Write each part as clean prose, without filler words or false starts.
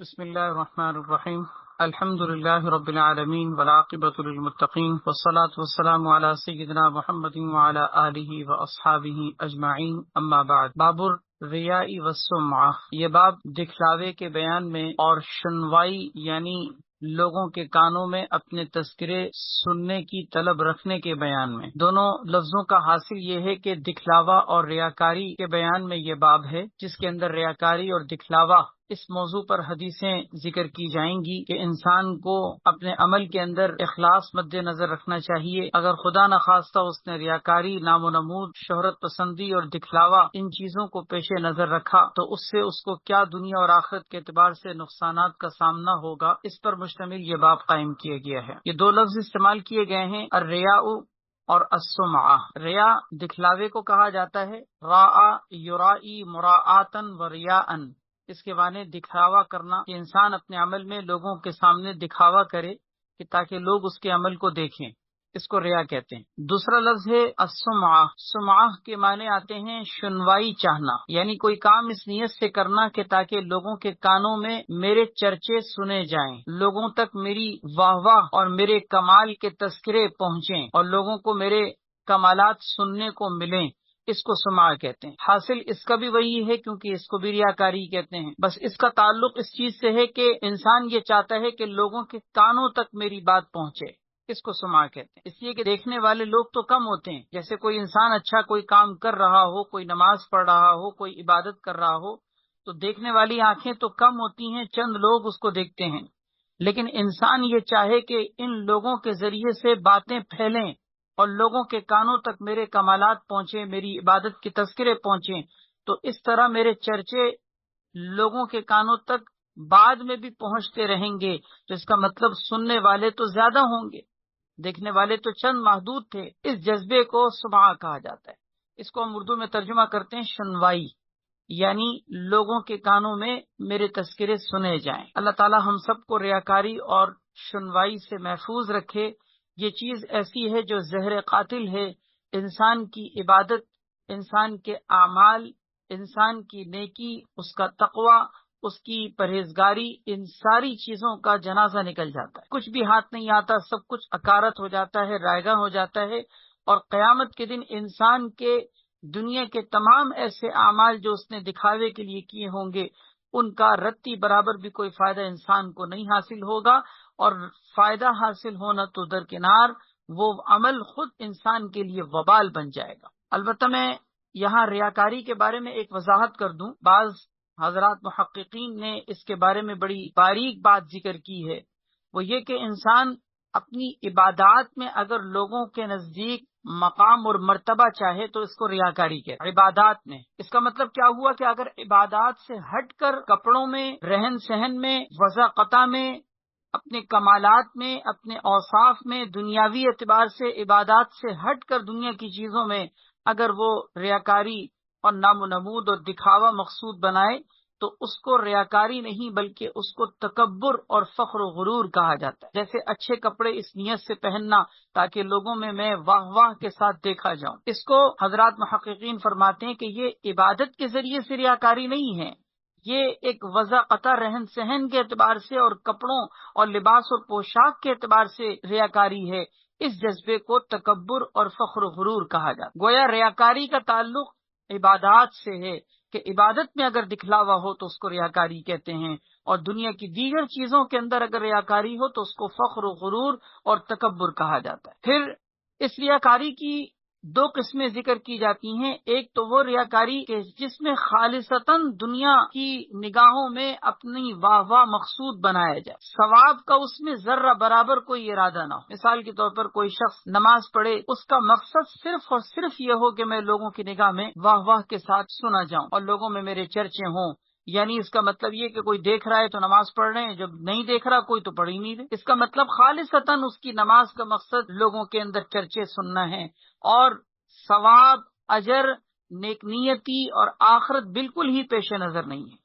بسم اللہ الرحمن الرحیم الحمد للہ رب العالمین والعاقبۃ للمتقین والصلاة والسلام علی سیدنا محمد وعلی آلہ واصحابہ اجمعین اما بعد۔ باب الریاء والسمعہ، یہ باب دکھلاوے کے بیان میں اور شنوائی یعنی لوگوں کے کانوں میں اپنے تذکرے سننے کی طلب رکھنے کے بیان میں۔ دونوں لفظوں کا حاصل یہ ہے کہ دکھلاوا اور ریاکاری کے بیان میں یہ باب ہے، جس کے اندر ریاکاری اور دکھلاوا اس موضوع پر حدیثیں ذکر کی جائیں گی کہ انسان کو اپنے عمل کے اندر اخلاص مد نظر رکھنا چاہیے۔ اگر خدا نخواستہ اس نے ریاکاری، نام و نمود، شہرت پسندی اور دکھلاوا ان چیزوں کو پیش نظر رکھا تو اس سے اس کو کیا دنیا اور آخرت کے اعتبار سے نقصانات کا سامنا ہوگا، اس پر مشتمل یہ باب قائم کیا گیا ہے۔ یہ دو لفظ استعمال کیے گئے ہیں، الریاء اور السمعہ۔ ریا دکھلاوے کو کہا جاتا ہے، راء یرائی مراعاتن و ریاءن، اس کے معنی دکھاوا کرنا، کہ انسان اپنے عمل میں لوگوں کے سامنے دکھاوا کرے کہ تاکہ لوگ اس کے عمل کو دیکھیں، اس کو ریا کہتے ہیں۔ دوسرا لفظ ہے السمعہ۔ سمعہ کے معنی آتے ہیں شنوائی چاہنا، یعنی کوئی کام اس نیت سے کرنا کہ تاکہ لوگوں کے کانوں میں میرے چرچے سنے جائیں، لوگوں تک میری واہ واہ اور میرے کمال کے تذکرے پہنچیں اور لوگوں کو میرے کمالات سننے کو ملیں، اس کو سمعہ کہتے ہیں۔ حاصل اس کا بھی وہی ہے، کیونکہ اس کو بھی ریاکاری کہتے ہیں، بس اس کا تعلق اس چیز سے ہے کہ انسان یہ چاہتا ہے کہ لوگوں کے کانوں تک میری بات پہنچے، اس کو سمعہ کہتے ہیں۔ اس لیے کہ دیکھنے والے لوگ تو کم ہوتے ہیں، جیسے کوئی انسان اچھا کوئی کام کر رہا ہو، کوئی نماز پڑھ رہا ہو، کوئی عبادت کر رہا ہو، تو دیکھنے والی آنکھیں تو کم ہوتی ہیں، چند لوگ اس کو دیکھتے ہیں، لیکن انسان یہ چاہے کہ ان لوگوں کے ذریعے سے باتیں پھیلیں اور لوگوں کے کانوں تک میرے کمالات پہنچیں، میری عبادت کے تذکرے پہنچیں، تو اس طرح میرے چرچے لوگوں کے کانوں تک بعد میں بھی پہنچتے رہیں گے، تو اس کا مطلب سننے والے تو زیادہ ہوں گے، دیکھنے والے تو چند محدود تھے۔ اس جذبے کو سمعہ کہا جاتا ہے۔ اس کو ہم اردو میں ترجمہ کرتے ہیں شنوائی، یعنی لوگوں کے کانوں میں میرے تذکرے سنے جائیں۔ اللہ تعالی ہم سب کو ریاکاری اور شنوائی سے محفوظ رکھے۔ یہ چیز ایسی ہے جو زہر قاتل ہے، انسان کی عبادت، انسان کے اعمال، انسان کی نیکی، اس کا تقوی، اس کی پرہیزگاری، ان ساری چیزوں کا جنازہ نکل جاتا ہے، کچھ بھی ہاتھ نہیں آتا، سب کچھ اکارت ہو جاتا ہے، رائگاں ہو جاتا ہے، اور قیامت کے دن انسان کے دنیا کے تمام ایسے اعمال جو اس نے دکھاوے کے لیے کیے ہوں گے، ان کا رتی برابر بھی کوئی فائدہ انسان کو نہیں حاصل ہوگا، اور فائدہ حاصل ہونا تو درکنار، وہ عمل خود انسان کے لیے وبال بن جائے گا۔ البتہ میں یہاں ریاکاری کے بارے میں ایک وضاحت کر دوں، بعض حضرات محققین نے اس کے بارے میں بڑی باریک بات ذکر کی ہے، وہ یہ کہ انسان اپنی عبادات میں اگر لوگوں کے نزدیک مقام اور مرتبہ چاہے تو اس کو ریاکاری کہتے ہیں۔ عبادات میں اس کا مطلب کیا ہوا کہ اگر عبادات سے ہٹ کر کپڑوں میں، رہن سہن میں، وضاقتہ میں، اپنے کمالات میں، اپنے اوصاف میں، دنیاوی اعتبار سے عبادات سے ہٹ کر دنیا کی چیزوں میں اگر وہ ریاکاری اور نام و نمود اور دکھاوا مقصود بنائے تو اس کو ریاکاری نہیں بلکہ اس کو تکبر اور فخر و غرور کہا جاتا ہے۔ جیسے اچھے کپڑے اس نیت سے پہننا تاکہ لوگوں میں واہ واہ کے ساتھ دیکھا جاؤں، اس کو حضرات محققین فرماتے ہیں کہ یہ عبادت کے ذریعے سے ریاکاری نہیں ہے، یہ ایک وضاقتہ رہن سہن کے اعتبار سے اور کپڑوں اور لباس اور پوشاک کے اعتبار سے ریاکاری ہے۔ اس جذبے کو تکبر اور فخر و غرور کہا جاتا ہے۔ گویا ریاکاری کا تعلق عبادات سے ہے کہ عبادت میں اگر دکھلاوا ہو تو اس کو ریاکاری کہتے ہیں، اور دنیا کی دیگر چیزوں کے اندر اگر ریاکاری ہو تو اس کو فخر و غرور اور تکبر کہا جاتا ہے۔ پھر اس ریاکاری کی دو قسمیں ذکر کی جاتی ہیں، ایک تو وہ ریاکاری کہ جس میں خالصتاً دنیا کی نگاہوں میں اپنی واہ واہ مقصود بنایا جائے، ثواب کا اس میں ذرہ برابر کوئی ارادہ نہ ہو۔ مثال کے طور پر کوئی شخص نماز پڑھے، اس کا مقصد صرف اور صرف یہ ہو کہ میں لوگوں کی نگاہ میں واہ واہ کے ساتھ سنا جاؤں اور لوگوں میں میرے چرچے ہوں، یعنی اس کا مطلب یہ کہ کوئی دیکھ رہا ہے تو نماز پڑھ رہے ہیں، جب نہیں دیکھ رہا کوئی تو پڑھ ہی نہیں رہے۔ اس کا مطلب خالصتاً اس کی نماز کا مقصد لوگوں کے اندر چرچے سننا ہے، اور ثواب، اجر، نیک نیتی اور آخرت بالکل ہی پیش نظر نہیں ہے۔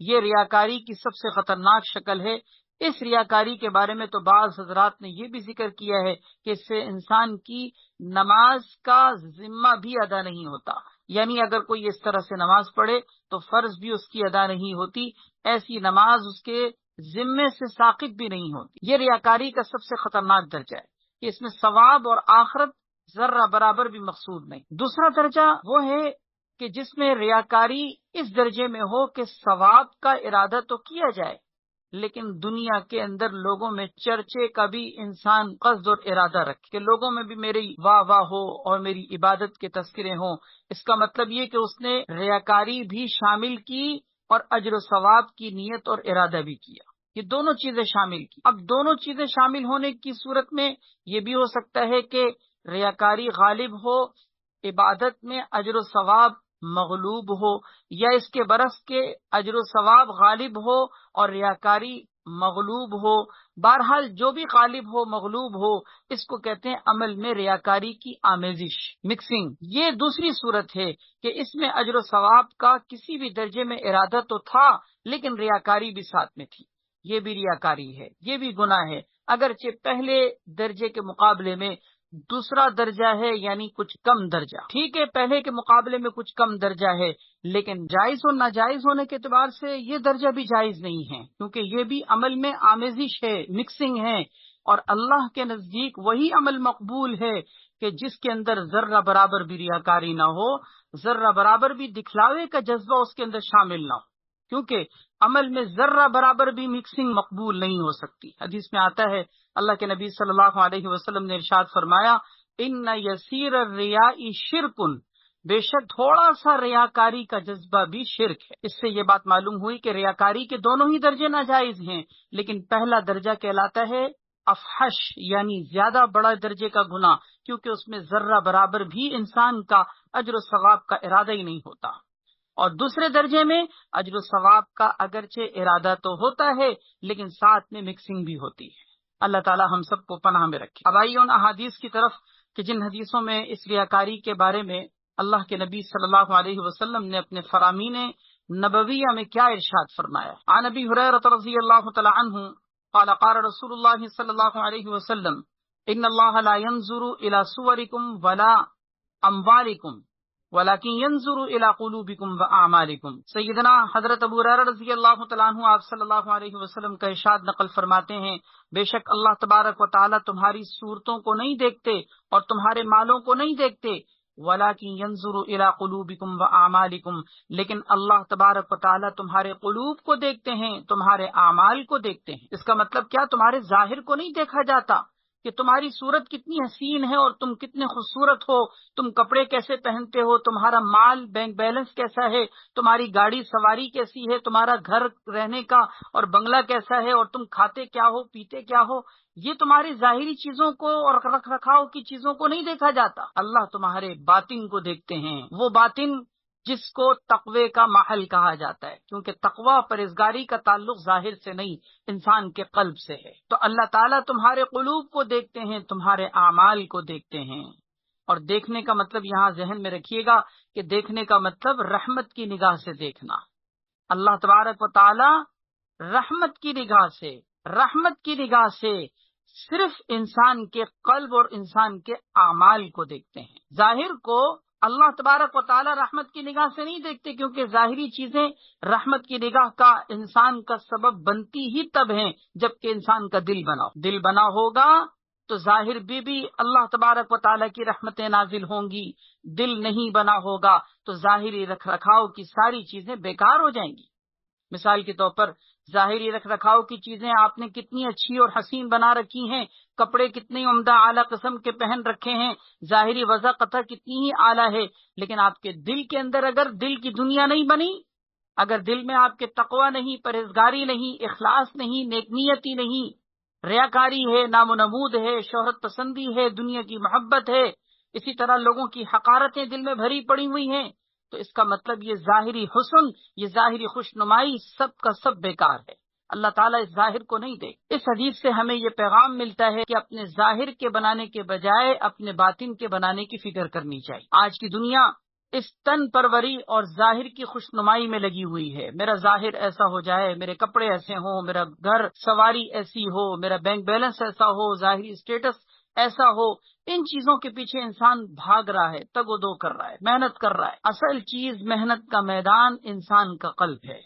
یہ ریاکاری کی سب سے خطرناک شکل ہے۔ اس ریاکاری کے بارے میں تو بعض حضرات نے یہ بھی ذکر کیا ہے کہ اس سے انسان کی نماز کا ذمہ بھی ادا نہیں ہوتا، یعنی اگر کوئی اس طرح سے نماز پڑھے تو فرض بھی اس کی ادا نہیں ہوتی، ایسی نماز اس کے ذمے سے ساقط بھی نہیں ہوتی۔ یہ ریاکاری کا سب سے خطرناک درجہ ہے کہ اس میں ثواب اور آخرت ذرہ برابر بھی مقصود نہیں۔ دوسرا درجہ وہ ہے کہ جس میں ریاکاری اس درجے میں ہو کہ ثواب کا ارادہ تو کیا جائے، لیکن دنیا کے اندر لوگوں میں چرچے کا بھی انسان قصد اور ارادہ رکھے کہ لوگوں میں بھی میری واہ واہ ہو اور میری عبادت کے تذکرے ہوں۔ اس کا مطلب یہ کہ اس نے ریاکاری بھی شامل کی اور اجر و ثواب کی نیت اور ارادہ بھی کیا، یہ دونوں چیزیں شامل کی۔ اب دونوں چیزیں شامل ہونے کی صورت میں یہ بھی ہو سکتا ہے کہ ریاکاری غالب ہو، عبادت میں اجر و ثواب مغلوب ہو، یا اس کے برعکس کے اجر و ثواب غالب ہو اور ریاکاری مغلوب ہو۔ بہرحال جو بھی غالب ہو مغلوب ہو، اس کو کہتے ہیں عمل میں ریاکاری کی آمیزش، مکسنگ۔ یہ دوسری صورت ہے کہ اس میں اجر و ثواب کا کسی بھی درجے میں ارادہ تو تھا لیکن ریاکاری بھی ساتھ میں تھی، یہ بھی ریاکاری ہے، یہ بھی گناہ ہے، اگرچہ پہلے درجے کے مقابلے میں دوسرا درجہ ہے، یعنی کچھ کم درجہ۔ ٹھیک ہے، پہلے کے مقابلے میں کچھ کم درجہ ہے، لیکن جائز اور ناجائز ہونے کے اعتبار سے یہ درجہ بھی جائز نہیں ہے، کیونکہ یہ بھی عمل میں آمیزش ہے، مکسنگ ہے، اور اللہ کے نزدیک وہی عمل مقبول ہے کہ جس کے اندر ذرہ برابر بھی ریاکاری نہ ہو، ذرہ برابر بھی دکھلاوے کا جذبہ اس کے اندر شامل نہ ہو، کیونکہ عمل میں ذرہ برابر بھی مکسنگ مقبول نہیں ہو سکتی۔ حدیث میں آتا ہے، اللہ کے نبی صلی اللہ علیہ وسلم نے ارشاد فرمایا، ان یسیر الریاء شرک، بے شک تھوڑا سا ریاکاری کا جذبہ بھی شرک ہے۔ اس سے یہ بات معلوم ہوئی کہ ریاکاری کے دونوں ہی درجے ناجائز ہیں، لیکن پہلا درجہ کہلاتا ہے افحش، یعنی زیادہ بڑا درجے کا گناہ، کیونکہ اس میں ذرہ برابر بھی انسان کا اجر و ثواب کا ارادہ ہی نہیں ہوتا، اور دوسرے درجے میں اجر و ثواب کا اگرچہ ارادہ تو ہوتا ہے لیکن ساتھ میں مکسنگ بھی ہوتی ہے۔ اللہ تعالی ہم سب کو پناہ میں رکھے۔ اب آئیے ان احادیث کی طرف کہ جن حدیثوں میں اس ریاکاری کے بارے میں اللہ کے نبی صلی اللہ علیہ وسلم نے اپنے فرامین نبویہ میں کیا ارشاد فرمایا۔ عن ابی ہریرہ رضی اللہ تعالی عنہ قال قال رسول اللہ صلی اللہ علیہ وسلم ان اللہ لا ينظر الى صورکم ولا اموالکم ولكن ينظر الى قلوبكم واعمالكم۔ سیدنا حضرت ابو ہریرہ رضی اللہ تعالیٰ عنہ آپ صلی اللہ علیہ وسلم کا ارشاد نقل فرماتے ہیں، بے شک اللہ تبارک و تعالیٰ تمہاری صورتوں کو نہیں دیکھتے اور تمہارے مالوں کو نہیں دیکھتے، وَلَكِنْ يَنْظُرُ إِلَىٰ قُلُوبِكُمْ وَأَعْمَالِكُمْ، لیکن اللہ تبارک و تعالیٰ تمہارے قلوب کو دیکھتے ہیں، تمہارے اعمال کو دیکھتے ہیں۔ اس کا مطلب کیا؟ تمہارے ظاہر کو نہیں دیکھا جاتا کہ تمہاری صورت کتنی حسین ہے اور تم کتنے خوبصورت ہو، تم کپڑے کیسے پہنتے ہو، تمہارا مال بینک بیلنس کیسا ہے، تمہاری گاڑی سواری کیسی ہے، تمہارا گھر رہنے کا اور بنگلہ کیسا ہے، اور تم کھاتے کیا ہو، پیتے کیا ہو، یہ تمہاری ظاہری چیزوں کو اور رکھ رکھاؤ کی چیزوں کو نہیں دیکھا جاتا۔ اللہ تمہارے باطن کو دیکھتے ہیں، وہ باطن جس کو تقوی کا محل کہا جاتا ہے، کیونکہ تقوی پرہیزگاری کا تعلق ظاہر سے نہیں، انسان کے قلب سے ہے۔ تو اللہ تعالیٰ تمہارے قلوب کو دیکھتے ہیں، تمہارے اعمال کو دیکھتے ہیں۔ اور دیکھنے کا مطلب یہاں ذہن میں رکھیے گا کہ دیکھنے کا مطلب رحمت کی نگاہ سے دیکھنا۔ اللہ تبارک و تعالیٰ رحمت کی نگاہ سے صرف انسان کے قلب اور انسان کے اعمال کو دیکھتے ہیں۔ ظاہر کو اللہ تبارک و تعالی رحمت کی نگاہ سے نہیں دیکھتے، کیونکہ ظاہری چیزیں رحمت کی نگاہ کا انسان کا سبب بنتی ہی تب ہیں جبکہ انسان کا دل بنا ہوگا تو ظاہر بھی اللہ تبارک و تعالی کی رحمتیں نازل ہوں گی، دل نہیں بنا ہوگا تو ظاہری رکھ رکھاؤ کی ساری چیزیں بیکار ہو جائیں گی۔ مثال کے طور پر ظاہری رکھ رکھاؤ کی چیزیں آپ نے کتنی اچھی اور حسین بنا رکھی ہیں، کپڑے کتنے عمدہ اعلیٰ قسم کے پہن رکھے ہیں، ظاہری وضع قطع کتنی ہی اعلیٰ ہے، لیکن آپ کے دل کے اندر اگر دل کی دنیا نہیں بنی، اگر دل میں آپ کے تقوی نہیں، پرہیزگاری نہیں، اخلاص نہیں، نیک نیتی نہیں، ریاکاری ہے، نام و نمود ہے، شہرت پسندی ہے، دنیا کی محبت ہے، اسی طرح لوگوں کی حقارتیں دل میں بھری پڑی ہوئی ہیں، تو اس کا مطلب یہ ظاہری حسن، یہ ظاہری خوشنمائی سب کا سب بیکار ہے۔ اللہ تعالیٰ اس ظاہر کو نہیں دے۔ اس حدیث سے ہمیں یہ پیغام ملتا ہے کہ اپنے ظاہر کے بنانے کے بجائے اپنے باطن کے بنانے کی فکر کرنی چاہیے۔ آج کی دنیا اس تن پروری اور ظاہر کی خوشنمائی میں لگی ہوئی ہے، میرا ظاہر ایسا ہو جائے، میرے کپڑے ایسے ہوں، میرا گھر سواری ایسی ہو، میرا بینک بیلنس ایسا ہو، ظاہری اسٹیٹس ایسا ہو، ان چیزوں کے پیچھے انسان بھاگ رہا ہے، تگ و دو کر رہا ہے، محنت کر رہا ہے۔ اصل چیز محنت کا میدان انسان کا قلب ہے۔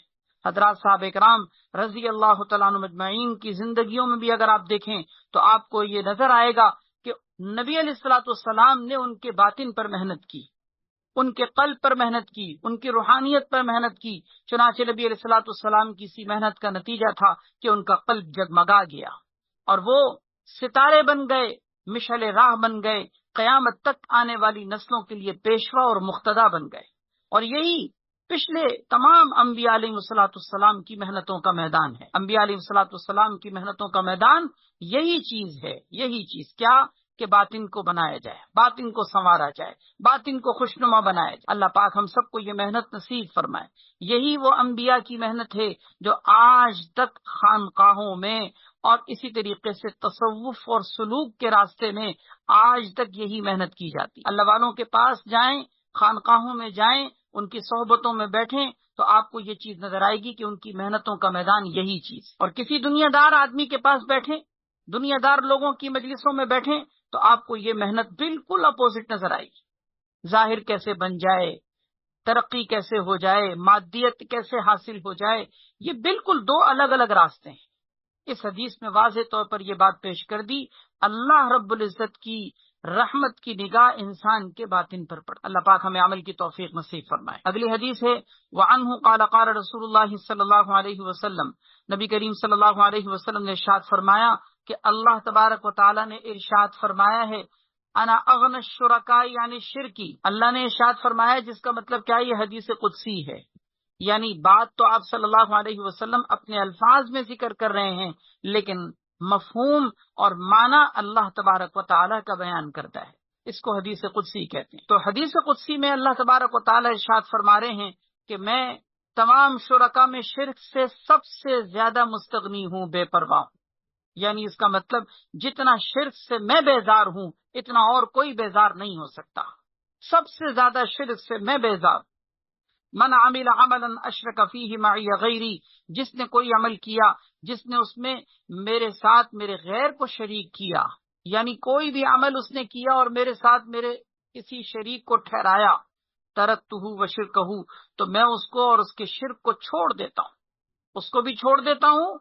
حضرات صاحب اکرام رضی اللہ تعالیٰ عنہ مجمعین کی زندگیوں میں بھی اگر آپ دیکھیں تو آپ کو یہ نظر آئے گا کہ نبی علیہ الصلوۃ والسلام نے ان کے باطن پر محنت کی، ان کے قلب پر محنت کی، ان کی روحانیت پر محنت کی۔ چنانچہ نبی علیہ الصلوۃ والسلام کی اسی محنت کا نتیجہ تھا کہ ان کا قلب جگمگا گیا اور وہ ستارے بن گئے، مشعل راہ بن گئے، قیامت تک آنے والی نسلوں کے لیے پیشوا اور مقتدا بن گئے۔ اور یہی پچھلے تمام انبیاء علیہ الصلوۃ والسلام کی محنتوں کا میدان ہے۔ انبیاء علیہ الصلوۃ والسلام کی محنتوں کا میدان یہی چیز ہے، یہی چیز کیا کہ باطن کو بنایا جائے، باطن کو سنوارا جائے، باطن کو خوشنما بنایا جائے۔ اللہ پاک ہم سب کو یہ محنت نصیب فرمائے۔ یہی وہ انبیاء کی محنت ہے جو آج تک خانقاہوں میں اور اسی طریقے سے تصوف اور سلوک کے راستے میں آج تک یہی محنت کی جاتی۔ اللہ والوں کے پاس جائیں، خانقاہوں میں جائیں، ان کی صحبتوں میں بیٹھیں تو آپ کو یہ چیز نظر آئے گی کہ ان کی محنتوں کا میدان یہی چیز۔ اور کسی دنیا دار آدمی کے پاس بیٹھیں، دنیا دار لوگوں کی مجلسوں میں بیٹھیں تو آپ کو یہ محنت بالکل اپوزٹ نظر آئے گی۔ ظاہر کیسے بن جائے، ترقی کیسے ہو جائے، مادیت کیسے حاصل ہو جائے، یہ بالکل دو الگ الگ راستے ہیں۔ اس حدیث میں واضح طور پر یہ بات پیش کر دی، اللہ رب العزت کی رحمت کی نگاہ انسان کے باطن پر پڑ۔ اللہ پاک ہمیں عمل کی توفیق نصیب فرمائے۔ اگلی حدیث ہے وعنہ قال قال رسول اللہ صلی اللہ علیہ وسلم، نبی کریم صلی اللہ علیہ وسلم نے ارشاد فرمایا کہ اللہ تبارک و تعالی نے ارشاد فرمایا ہے انا اغنى الشرکاء یعنی شرکی۔ اللہ نے ارشاد فرمایا جس کا مطلب کیا ہے، یہ حدیث قدسی ہے، یعنی بات تو آپ صلی اللہ علیہ وسلم اپنے الفاظ میں ذکر کر رہے ہیں لیکن مفہوم اور معنی اللہ تبارک و تعالی کا بیان کرتا ہے، اس کو حدیث قدسی کہتے ہیں۔ تو حدیث قدسی میں اللہ تبارک و تعالی ارشاد فرما رہے ہیں کہ میں تمام شرکا میں شرک سے سب سے زیادہ مستغنی ہوں، بے پرواہ ہوں، یعنی اس کا مطلب جتنا شرک سے میں بیزار ہوں اتنا اور کوئی بیزار نہیں ہو سکتا، سب سے زیادہ شرک سے میں بیزار۔ من عمل عملا اشرک فیہ معی غیری، جس نے کوئی عمل کیا جس نے اس میں میرے ساتھ میرے غیر کو شریک کیا، یعنی کوئی بھی عمل اس نے کیا اور میرے ساتھ میرے کسی شریک کو ٹھہرایا، ترکتہ وشرکہ، تو میں اس کو اور اس کے شرک کو چھوڑ دیتا ہوں، اس کو بھی چھوڑ دیتا ہوں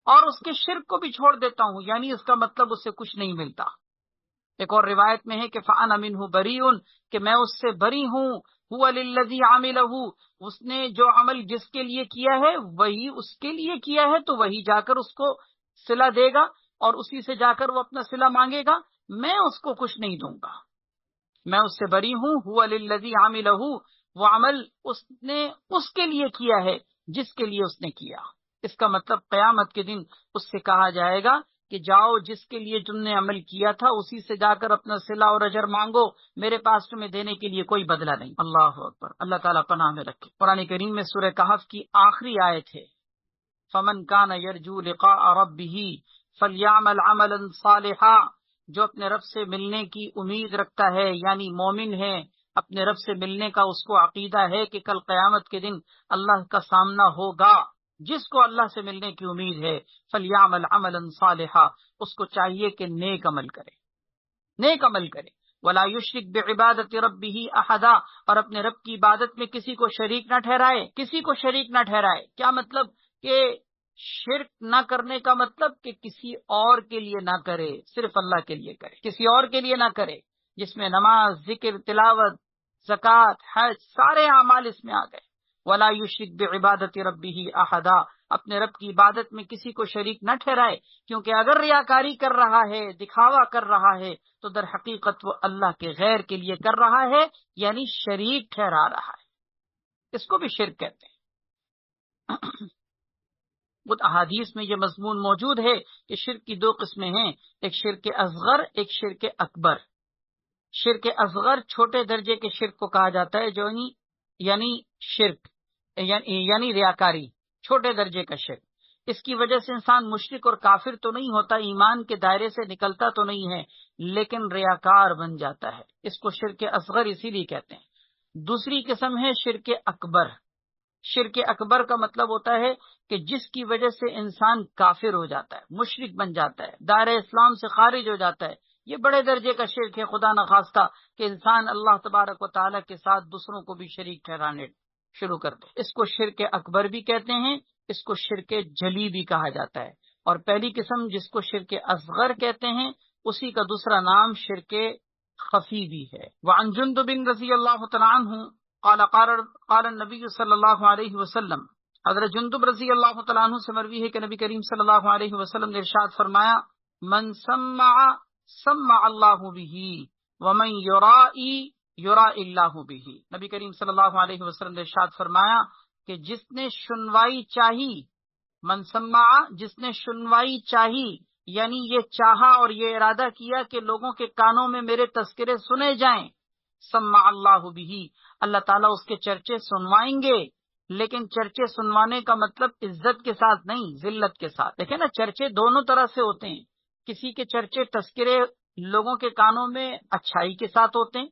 اور اس کے شرک کو بھی چھوڑ دیتا ہوں، یعنی اس کا مطلب اسے کچھ نہیں ملتا۔ ایک اور روایت میں ہے کہ فَأَنَا مِنْهُ بَرِيءٌ، کہ میں اس سے بری ہوں، هُوَ لِلَّذِي عَمِلَهُ، اس نے جو عمل جس کے لیے کیا ہے وہی اس کے لیے کیا ہے تو وہی جا کر اس کو صلہ دے گا اور اسی سے جا کر وہ اپنا صلہ مانگے گا، میں اس کو کچھ نہیں دوں گا، میں اس سے بری ہوں۔ هُوَ لِلَّذِي عَمِلَهُ، وہ عمل اس نے اس کے لیے کیا ہے جس کے لیے اس نے کیا۔ اس کا مطلب قیامت کے دن اس سے کہا جائے گا کہ جاؤ جس کے لیے تم نے عمل کیا تھا اسی سے جا کر اپنا صلہ اور اجر مانگو، میرے پاس تمہیں دینے کے لیے کوئی بدلہ نہیں۔ اللہ اکبر، اللہ تعالیٰ پناہ میں رکھے۔ قرآن کریم میں سورہ کہف کی آخری آیت ہے فَمَنْ كَانَ يَرْجُو لِقَاءَ رَبِّهِ فَلْيَعْمَلْ عَمَلًا صَالِحًا، جو اپنے رب سے ملنے کی امید رکھتا ہے یعنی مومن ہے، اپنے رب سے ملنے کا اس کو عقیدہ ہے کہ کل قیامت کے دن اللہ کا سامنا ہوگا، جس کو اللہ سے ملنے کی امید ہے فَلْيَعْمَلْ عَمَلًا صَالِحًا، اس کو چاہیے کہ نیک عمل کرے، نیک عمل کرے۔ وَلَا يُشْرِكْ بِعِبَادَةِ رَبِّهِ أَحَدًا، اور اپنے رب کی عبادت میں کسی کو شریک نہ ٹھہرائے، کسی کو شریک نہ ٹھہرائے۔ کیا مطلب کہ شرک نہ کرنے کا مطلب کہ کسی اور کے لیے نہ کرے، صرف اللہ کے لیے کرے، کسی اور کے لیے نہ کرے، جس میں نماز، ذکر، تلاوت، زکوٰۃ، حج، سارے اعمال اس میں آ گئے۔ وَلَا يُشْرِكْ بِعِبَادَةِ رَبِّهِ أَحَدًا، اپنے رب کی عبادت میں کسی کو شریک نہ ٹھہرائے، کیونکہ اگر ریاکاری کر رہا ہے، دکھاوا کر رہا ہے تو در حقیقت وہ اللہ کے غیر کے لیے کر رہا ہے، یعنی شریک ٹھہرا رہا ہے، اس کو بھی شرک کہتے ہیں۔ خود احادیث میں یہ مضمون موجود ہے کہ شرک کی دو قسمیں ہیں، ایک شرک اصغر، ایک شرک اکبر۔ شرک اصغر چھوٹے درجے کے شرک کو کہا جاتا ہے، جو یعنی شرک یعنی ریاکاری، چھوٹے درجے کا شرک۔ اس کی وجہ سے انسان مشرک اور کافر تو نہیں ہوتا، ایمان کے دائرے سے نکلتا تو نہیں ہے، لیکن ریاکار بن جاتا ہے، اس کو شرک اصغر اسی لیے کہتے ہیں۔ دوسری قسم ہے شرک اکبر۔ شرک اکبر کا مطلب ہوتا ہے کہ جس کی وجہ سے انسان کافر ہو جاتا ہے، مشرک بن جاتا ہے، دائرہ اسلام سے خارج ہو جاتا ہے۔ یہ بڑے درجے کا شرک ہے، خدا نخواستہ کہ انسان اللہ تبارک و تعالیٰ کے ساتھ دوسروں کو بھی شریک ٹھہرانے۔ شروع کر دے. اس کو شرک اکبر بھی کہتے ہیں، اس کو شرک جلی بھی کہا جاتا ہے، اور پہلی قسم جس کو شرک اصغر کہتے ہیں اسی کا دوسرا نام شرک خفی بھی ہے. وعن جندب رضی اللہ تعالی عنہ قال النبی صلی اللہ علیہ وسلم، حضرت جندب رضی اللہ تعالیٰ عنہ سے مروی ہے کہ نبی کریم صلی اللہ علیہ وسلم نے ارشاد فرمایا، من سمع سمع اللہ بہ ومن یرائی یرائی اللہ بہ. نبی کریم صلی اللہ علیہ وسلم نے ارشاد فرمایا کہ جس نے سنوائی چاہی، من سمع جس نے سنوائی چاہی، یعنی یہ چاہا اور یہ ارادہ کیا کہ لوگوں کے کانوں میں میرے تذکرے سنے جائیں، سمع اللہ بہ، اللہ تعالیٰ اس کے چرچے سنوائیں گے. لیکن چرچے سنوانے کا مطلب عزت کے ساتھ نہیں، ذلت کے ساتھ. دیکھیں نا، چرچے دونوں طرح سے ہوتے ہیں. کسی کے چرچے تذکرے لوگوں کے کانوں میں اچھائی کے ساتھ ہوتے ہیں،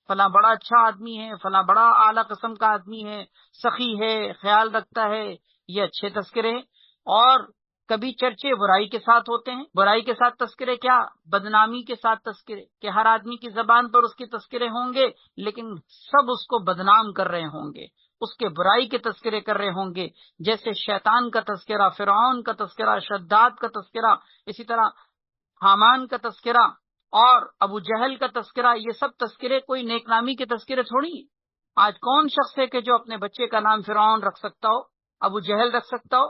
فلاں بڑا اچھا آدمی ہے، فلاں بڑا اعلیٰ قسم کا آدمی ہے، سخی ہے، خیال رکھتا ہے، یہ اچھے تذکرے ہیں. اور کبھی چرچے برائی کے ساتھ ہوتے ہیں. برائی کے ساتھ تذکرے کیا؟ بدنامی کے ساتھ تذکرے، کہ ہر آدمی کی زبان پر اس کے تذکرے ہوں گے لیکن سب اس کو بدنام کر رہے ہوں گے، اس کے برائی کے تذکرے کر رہے ہوں گے. جیسے شیطان کا تذکرہ، فرعون کا تذکرہ، شداد کا تذکرہ، اسی طرح حامان کا تذکرہ اور ابو جہل کا تذکرہ. یہ سب تذکرے کوئی نیک نامی کے تذکرے تھوڑی ہیں. آج کون شخص ہے کہ جو اپنے بچے کا نام فرعون رکھ سکتا ہو، ابو جہل رکھ سکتا ہو؟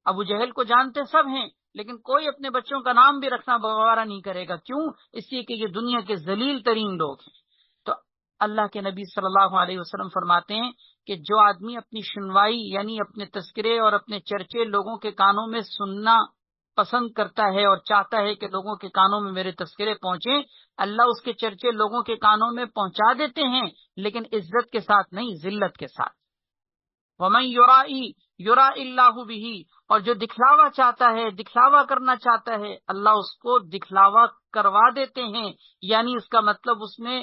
ابو جہل کو جانتے سب ہیں، لیکن کوئی اپنے بچوں کا نام بھی رکھنا گوارا نہیں کرے گا. کیوں؟ اس لیے کہ یہ دنیا کے ذلیل ترین لوگ ہیں. تو اللہ کے نبی صلی اللہ علیہ وسلم فرماتے ہیں کہ جو آدمی اپنی سنوائی یعنی اپنے تذکرے اور اپنے چرچے لوگوں کے کانوں میں سننا پسند کرتا ہے اور چاہتا ہے کہ لوگوں کے کانوں میں میرے تذکرے پہنچیں، اللہ اس کے چرچے لوگوں کے کانوں میں پہنچا دیتے ہیں، لیکن عزت کے ساتھ نہیں، ذلت کے ساتھ. وَمَن یُرَائی یُرائی اللہ بہ، اور جو دکھلاوا چاہتا ہے، دکھلاوا کرنا چاہتا ہے، اللہ اس کو دکھلاوا کروا دیتے ہیں. یعنی اس کا مطلب اس میں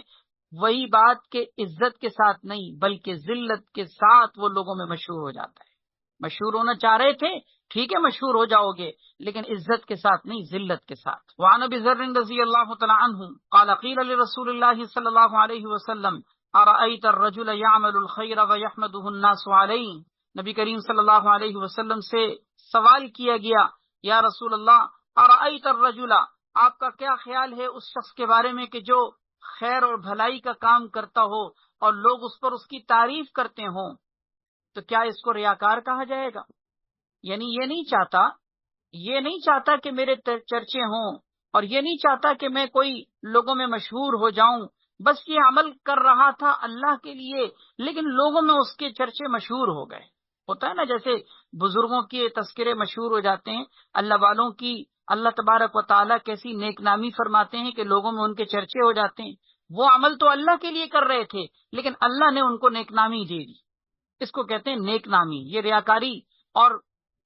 وہی بات کہ عزت کے ساتھ نہیں بلکہ ذلت کے ساتھ وہ لوگوں میں مشہور ہو جاتا ہے. مشہور ہونا چاہ رہے تھے، ٹھیک ہے مشہور ہو جاؤ گے، لیکن عزت کے ساتھ نہیں، ذلت کے ساتھ. وعن ابی ذر رضی اللہ تعالی عنہ قال قیل لرسول اللہ صلی اللہ علیہ وسلم ارأیت الرجل یعمل الخیر ویحمده الناس علیہ. نبی کریم صلی اللہ علیہ وسلم سے سوال کیا گیا، یا رسول اللہ ارأیت الرجل، آپ کا کیا خیال ہے اس شخص کے بارے میں کہ جو خیر اور بھلائی کا کام کرتا ہو اور لوگ اس پر اس کی تعریف کرتے ہوں، تو کیا اس کو ریاکار کہا جائے گا؟ یعنی یہ نہیں چاہتا کہ میرے چرچے ہوں، اور یہ نہیں چاہتا کہ میں کوئی لوگوں میں مشہور ہو جاؤں، بس یہ عمل کر رہا تھا اللہ کے لیے، لیکن لوگوں میں اس کے چرچے مشہور ہو گئے. ہوتا ہے نا، جیسے بزرگوں کے تذکرے مشہور ہو جاتے ہیں، اللہ والوں کی اللہ تبارک و تعالیٰ کیسی نیک نامی فرماتے ہیں کہ لوگوں میں ان کے چرچے ہو جاتے ہیں. وہ عمل تو اللہ کے لیے کر رہے تھے لیکن اللہ نے ان کو نیک نامی دے دی. اس کو کہتے ہیں نیک نامی. یہ ریاکاری اور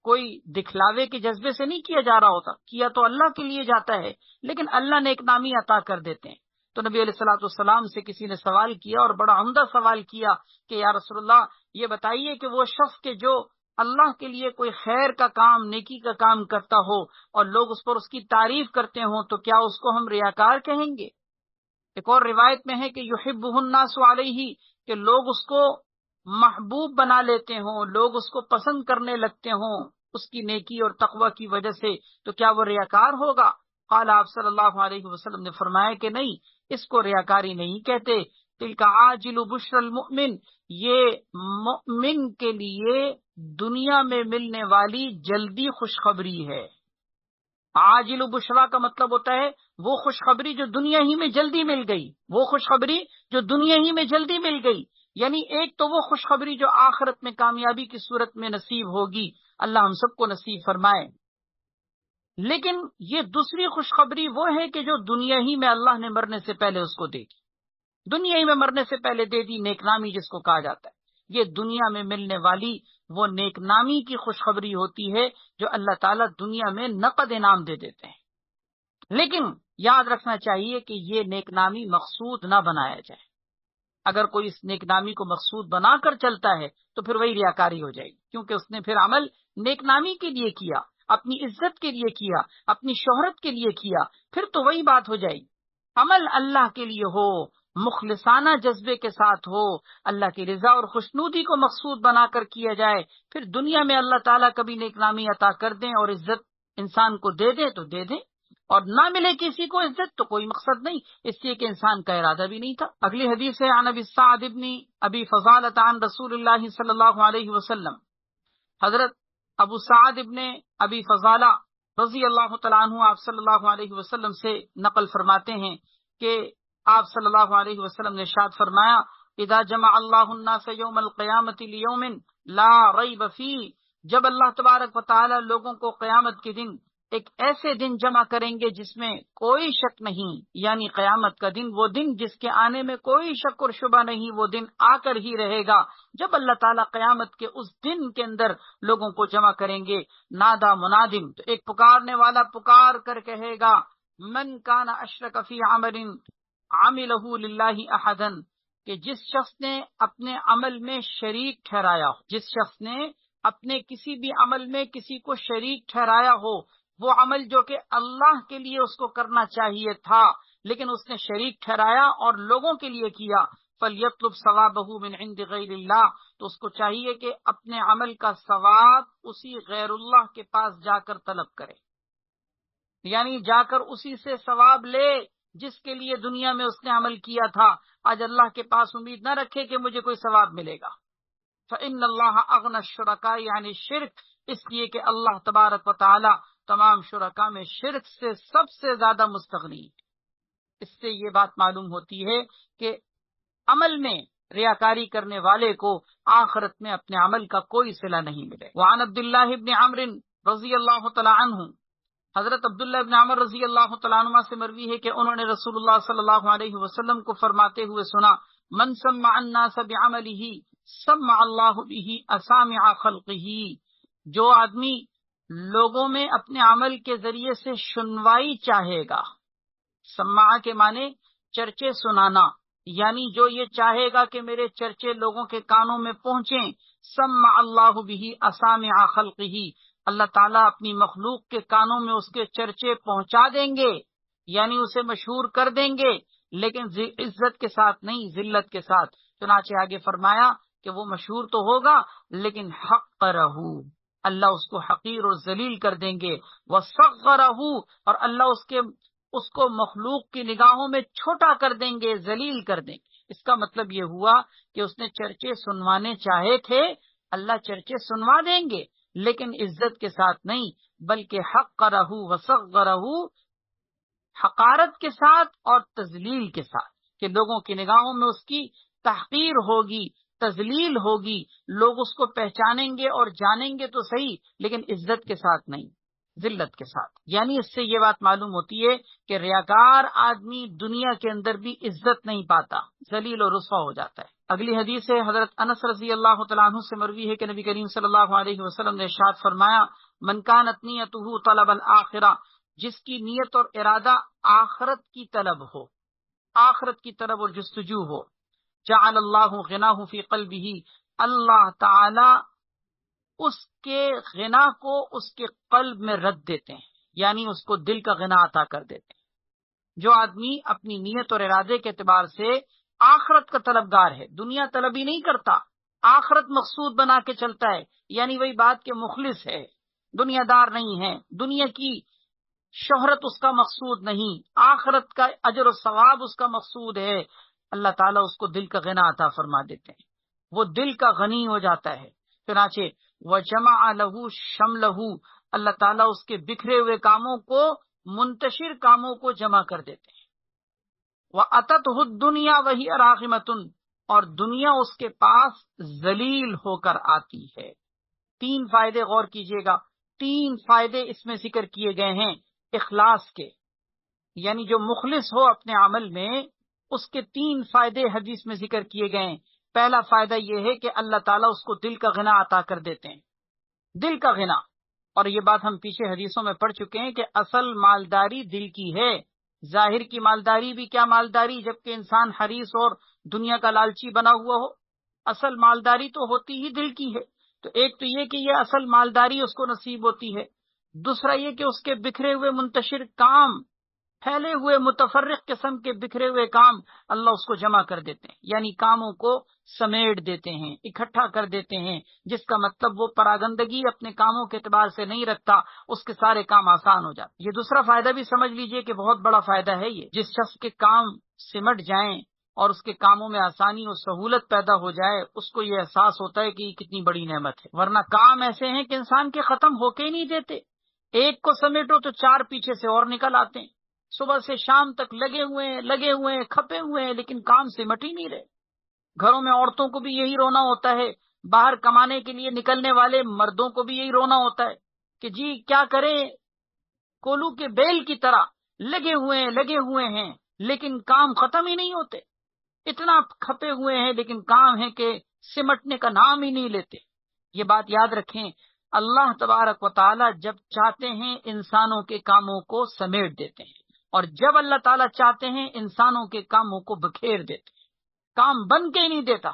کوئی دکھلاوے کے جذبے سے نہیں کیا جا رہا ہوتا، کیا تو اللہ کے لیے جاتا ہے لیکن اللہ نیک نامی عطا کر دیتے ہیں. تو نبی علیہ الصلوۃ والسلام سے کسی نے سوال کیا اور بڑا عمدہ سوال کیا کہ یا رسول اللہ یہ بتائیے کہ وہ شخص کے جو اللہ کے لیے کوئی خیر کا کام، نیکی کا کام کرتا ہو اور لوگ اس پر اس کی تعریف کرتے ہوں، تو کیا اس کو ہم ریاکار کہیں گے؟ ایک اور روایت میں ہے کہ یحبہ الناس علیہ، کہ لوگ اس کو محبوب بنا لیتے ہوں، لوگ اس کو پسند کرنے لگتے ہوں اس کی نیکی اور تقوی کی وجہ سے، تو کیا وہ ریاکار ہوگا؟ قال، آپ صلی اللہ علیہ وسلم نے فرمایا کہ نہیں، اس کو ریاکاری نہیں کہتے. تلک عاجل بشر المؤمن، یہ مؤمن کے لیے دنیا میں ملنے والی جلدی خوشخبری ہے. عاجل بشرا کا مطلب ہوتا ہے وہ خوشخبری جو دنیا ہی میں جلدی مل گئی، وہ خوشخبری جو دنیا ہی میں جلدی مل گئی. یعنی ایک تو وہ خوشخبری جو آخرت میں کامیابی کی صورت میں نصیب ہوگی، اللہ ہم سب کو نصیب فرمائے، لیکن یہ دوسری خوشخبری وہ ہے کہ جو دنیا ہی میں اللہ نے مرنے سے پہلے اس کو دے دی. دنیا ہی میں مرنے سے پہلے دے دی، نیک نامی جس کو کہا جاتا ہے. یہ دنیا میں ملنے والی وہ نیک نامی کی خوشخبری ہوتی ہے جو اللہ تعالیٰ دنیا میں نقد انعام دے دیتے ہیں. لیکن یاد رکھنا چاہیے کہ یہ نیک نامی مقصود نہ بنایا جائے. اگر کوئی اس نیک نامی کو مقصود بنا کر چلتا ہے تو پھر وہی ریاکاری ہو جائے گی، کیونکہ اس نے پھر عمل نیک نامی کے لیے کیا، اپنی عزت کے لیے کیا، اپنی شہرت کے لیے کیا، پھر تو وہی بات ہو جائے گی. عمل اللہ کے لیے ہو مخلصانہ جذبے کے ساتھ ہو، اللہ کی رضا اور خوشنودی کو مقصود بنا کر کیا جائے، پھر دنیا میں اللہ تعالیٰ کبھی نیک نامی عطا کر دیں اور عزت انسان کو دے دیں تو دے دیں، اور نہ ملے کسی کو عزت تو کوئی مقصد نہیں، اس لیے کہ انسان کا ارادہ بھی نہیں تھا۔ اگلی حدیث ہے عن ابی سعد ابن ابی فضالۃ عن رسول اللہ صلی اللہ علیہ وسلم، حضرت ابو سعد ابن ابی فضالہ رضی اللہ تعالیٰ عنہ آپ صلی اللہ علیہ وسلم سے نقل فرماتے ہیں کہ آپ صلی اللہ علیہ وسلم نے ارشاد فرمایا، اذا جمع اللہ الناس یوم القیامۃ لیوم لا ریب فیہ، جب اللہ تبارک و تعالی لوگوں کو قیامت کے دن ایک ایسے دن جمع کریں گے جس میں کوئی شک نہیں، یعنی قیامت کا دن وہ دن جس کے آنے میں کوئی شک اور شبہ نہیں، وہ دن آ کر ہی رہے گا۔ جب اللہ تعالیٰ قیامت کے اس دن کے اندر لوگوں کو جمع کریں گے، نادا منادم، تو ایک پکارنے والا پکار کر کہے گا، من کان اشرک فی عمل عملہ للہ احدا، کہ جس شخص نے اپنے عمل میں شریک ٹھہرایا ہو، جس شخص نے اپنے کسی بھی عمل میں کسی کو شریک ٹھہرایا ہو، وہ عمل جو کہ اللہ کے لیے اس کو کرنا چاہیے تھا لیکن اس نے شریک ٹھہرایا اور لوگوں کے لیے کیا، فَلْيَطْلُبْ ثَوَابَهُ مِنْ عِنْدِ غَيْرِ اللَّهِ، تو اس کو چاہیے کہ اپنے عمل کا ثواب اسی غیر اللہ کے پاس جا کر طلب کرے، یعنی جا کر اسی سے ثواب لے جس کے لیے دنیا میں اس نے عمل کیا تھا۔ آج اللہ کے پاس امید نہ رکھے کہ مجھے کوئی ثواب ملے گا۔ فَإِنَّ اللَّهَ أَغْنَى الشُّرَكَاءِ عَنِ الشِّرْكِ، اس لیے کہ اللہ تبارک و تعالی تمام شرکاء میں شرک سے سب سے زیادہ مستغنی ہے۔ اس سے یہ بات معلوم ہوتی ہے کہ عمل میں ریاکاری کرنے والے کو آخرت میں اپنے عمل کا کوئی صلہ نہیں ملے۔ وعن عبداللہ ابن عمرو رضی اللہ تعالی عنہ، حضرت عبداللہ ابن عمر رضی اللہ تعالیٰ عنہ سے مروی ہے کہ انہوں نے رسول اللہ صلی اللہ علیہ وسلم کو فرماتے ہوئے سنا، من سمع الناس بعملہ سمع اللہ بہ اسامع خلقہ، جو آدمی لوگوں میں اپنے عمل کے ذریعے سے سنوائی چاہے گا، سماع کے معنی چرچے سنانا، یعنی جو یہ چاہے گا کہ میرے چرچے لوگوں کے کانوں میں پہنچیں، سمع اللہ بہ اسامع خلقہ، اللہ تعالیٰ اپنی مخلوق کے کانوں میں اس کے چرچے پہنچا دیں گے، یعنی اسے مشہور کر دیں گے، لیکن عزت کے ساتھ نہیں، ذلت کے ساتھ۔ چنانچہ آگے فرمایا کہ وہ مشہور تو ہوگا لیکن حقرہ، اللہ اس کو حقیر اور ذلیل کر دیں گے، وصغرہ، اور اللہ اس کو مخلوق کی نگاہوں میں چھوٹا کر دیں گے، ذلیل کر دیں گے۔ اس کا مطلب یہ ہوا کہ اس نے چرچے سنوانے چاہے تھے، اللہ چرچے سنوا دیں گے لیکن عزت کے ساتھ نہیں، بلکہ حقرہ وصغرہ، حقارت کے ساتھ اور تذلیل کے ساتھ، کہ لوگوں کی نگاہوں میں اس کی تحقیر ہوگی، تذلیل ہوگی، لوگ اس کو پہچانیں گے اور جانیں گے تو صحیح لیکن عزت کے ساتھ نہیں، ذلت کے ساتھ۔ یعنی اس سے یہ بات معلوم ہوتی ہے کہ ریاکار آدمی دنیا کے اندر بھی عزت نہیں پاتا، ذلیل اور رسوا ہو جاتا ہے۔ اگلی حدیث ہے حضرت انس رضی اللہ تعالیٰ عنہ سے مروی ہے کہ نبی کریم صلی اللہ علیہ وسلم نے ارشاد فرمایا، من کانت نیتہ طلب الآخرہ، جس کی نیت اور ارادہ آخرت کی طلب ہو، آخرت کی طلب اور جستجو ہو، جعل اللہ غناہ فی قلبہ، اللہ تعالی اس کے غنا کو اس کے قلب میں رکھ دیتے ہیں، یعنی اس کو دل کا غنا عطا کر دیتے ہیں۔ جو آدمی اپنی نیت اور ارادے کے اعتبار سے آخرت کا طلبگار ہے، دنیا طلبی نہیں کرتا، آخرت مقصود بنا کے چلتا ہے، یعنی وہی بات کہ مخلص ہے، دنیا دار نہیں ہے، دنیا کی شہرت اس کا مقصود نہیں، آخرت کا اجر و ثواب اس کا مقصود ہے، اللہ تعالیٰ اس کو دل کا غنا عطا فرما دیتے ہیں، وہ دل کا غنی ہو جاتا ہے۔ چنانچہ وَجَمَعَ لَهُ شَمْلَهُ، اللہ تعالیٰ اس کے بکھرے ہوئے کاموں کو، منتشر کاموں کو جمع کر دیتے ہیں۔ وَأَتَتْهُ الدُّنْيَا وَهِيَ رَاغِمَةٌ، اور دنیا اس کے پاس ذلیل ہو کر آتی ہے۔ تین فائدے غور کیجئے گا، تین فائدے اس میں ذکر کیے گئے ہیں اخلاص کے، یعنی جو مخلص ہو اپنے عمل میں اس کے تین فائدے حدیث میں ذکر کیے گئے ہیں۔ پہلا فائدہ یہ ہے کہ اللہ تعالیٰ اس کو دل کا غنا عطا کر دیتے ہیں، دل کا غنا، اور یہ بات ہم پیچھے حدیثوں میں پڑھ چکے ہیں کہ اصل مالداری دل کی ہے، ظاہر کی مالداری بھی کیا مالداری جبکہ انسان حریص اور دنیا کا لالچی بنا ہوا ہو، اصل مالداری تو ہوتی ہی دل کی ہے۔ تو ایک تو یہ کہ یہ اصل مالداری اس کو نصیب ہوتی ہے، دوسرا یہ کہ اس کے بکھرے ہوئے منتشر کام پھیلے ہوئے متفرق قسم کے بکھرے ہوئے کام اللہ اس کو جمع کر دیتے ہیں، یعنی کاموں کو سمیٹ دیتے ہیں، اکٹھا کر دیتے ہیں، جس کا مطلب وہ پراگندگی اپنے کاموں کے اعتبار سے نہیں رکھتا، اس کے سارے کام آسان ہو جاتے۔ یہ دوسرا فائدہ بھی سمجھ لیجئے کہ بہت بڑا فائدہ ہے یہ، جس شخص کے کام سمٹ جائیں اور اس کے کاموں میں آسانی اور سہولت پیدا ہو جائے، اس کو یہ احساس ہوتا ہے کہ یہ کتنی بڑی نعمت ہے۔ ورنہ کام ایسے ہیں کہ انسان کے ختم ہو کے ہی نہیں دیتے، ایک کو سمیٹو تو چار پیچھے سے اور نکل آتے ہیں، صبح سے شام تک لگے ہوئے ہیں، کھپے ہوئے ہیں، لیکن کام سمٹ ہی نہیں رہے۔ گھروں میں عورتوں کو بھی یہی رونا ہوتا ہے، باہر کمانے کے لیے نکلنے والے مردوں کو بھی یہی رونا ہوتا ہے کہ جی کیا کریں، کولو کے بیل کی طرح لگے ہوئے ہیں لیکن کام ختم ہی نہیں ہوتے، اتنا کھپے ہوئے ہیں لیکن کام ہے کہ سمٹنے کا نام ہی نہیں لیتے۔ یہ بات یاد رکھیں، اللہ تبارک و تعالی جب چاہتے ہیں انسانوں کے کاموں کو سمیٹ دیتے ہیں، اور جب اللہ تعالیٰ چاہتے ہیں انسانوں کے کاموں کو بکھیر دیتے ہیں، کام بن کے ہی نہیں دیتا۔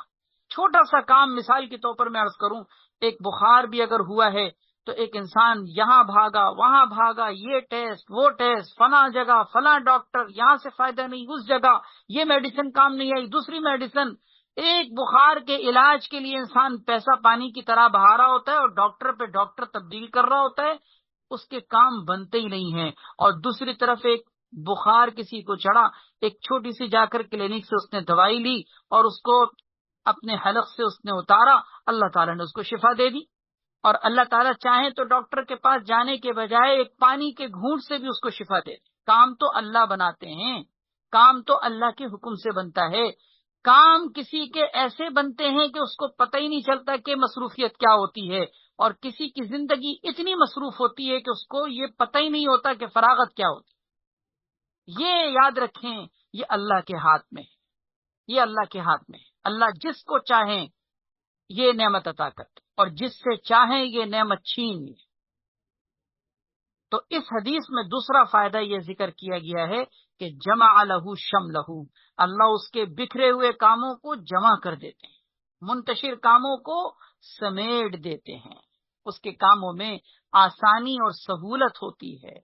چھوٹا سا کام مثال کے طور پر میں عرض کروں، ایک بخار بھی اگر ہوا ہے تو ایک انسان یہاں بھاگا وہاں بھاگا، یہ ٹیسٹ وہ ٹیسٹ، فلاں جگہ فلاں ڈاکٹر، یہاں سے فائدہ نہیں، اس جگہ یہ میڈیسن کام نہیں آئی، دوسری میڈیسن۔ ایک بخار کے علاج کے لیے انسان پیسہ پانی کی طرح بہا رہا ہوتا ہے اور ڈاکٹر پہ ڈاکٹر تبدیل کر رہا ہوتا ہے، اس کے کام بنتے ہی نہیں ہیں۔ اور دوسری طرف ایک بخار کسی کو چڑھا، ایک چھوٹی سی جا کر کلینک سے اس نے دوائی لی اور اس کو اپنے حلق سے اس نے اتارا، اللہ تعالیٰ نے اس کو شفا دے دی۔ اور اللہ تعالیٰ چاہیں تو ڈاکٹر کے پاس جانے کے بجائے ایک پانی کے گھونٹ سے بھی اس کو شفا دے دی۔ کام تو اللہ بناتے ہیں، کام تو اللہ کے حکم سے بنتا ہے۔ کام کسی کے ایسے بنتے ہیں کہ اس کو پتہ ہی نہیں چلتا کہ مصروفیت کیا ہوتی ہے، اور کسی کی زندگی اتنی مصروف ہوتی ہے کہ اس کو یہ پتہ ہی نہیں ہوتا کہ فراغت کیا ہوتی ہے۔ یہ یاد رکھیں، یہ اللہ کے ہاتھ میں ہے، یہ اللہ کے ہاتھ میں ہے۔ اللہ جس کو چاہیں یہ نعمت عطا کرتے اور جس سے چاہیں یہ نعمت چھین لے۔ تو اس حدیث میں دوسرا فائدہ یہ ذکر کیا گیا ہے کہ جمع لہ شملہ، اللہ اس کے بکھرے ہوئے کاموں کو جمع کر دیتے ہیں، منتشر کاموں کو سمیٹ دیتے ہیں، اس کے کاموں میں آسانی اور سہولت ہوتی ہے۔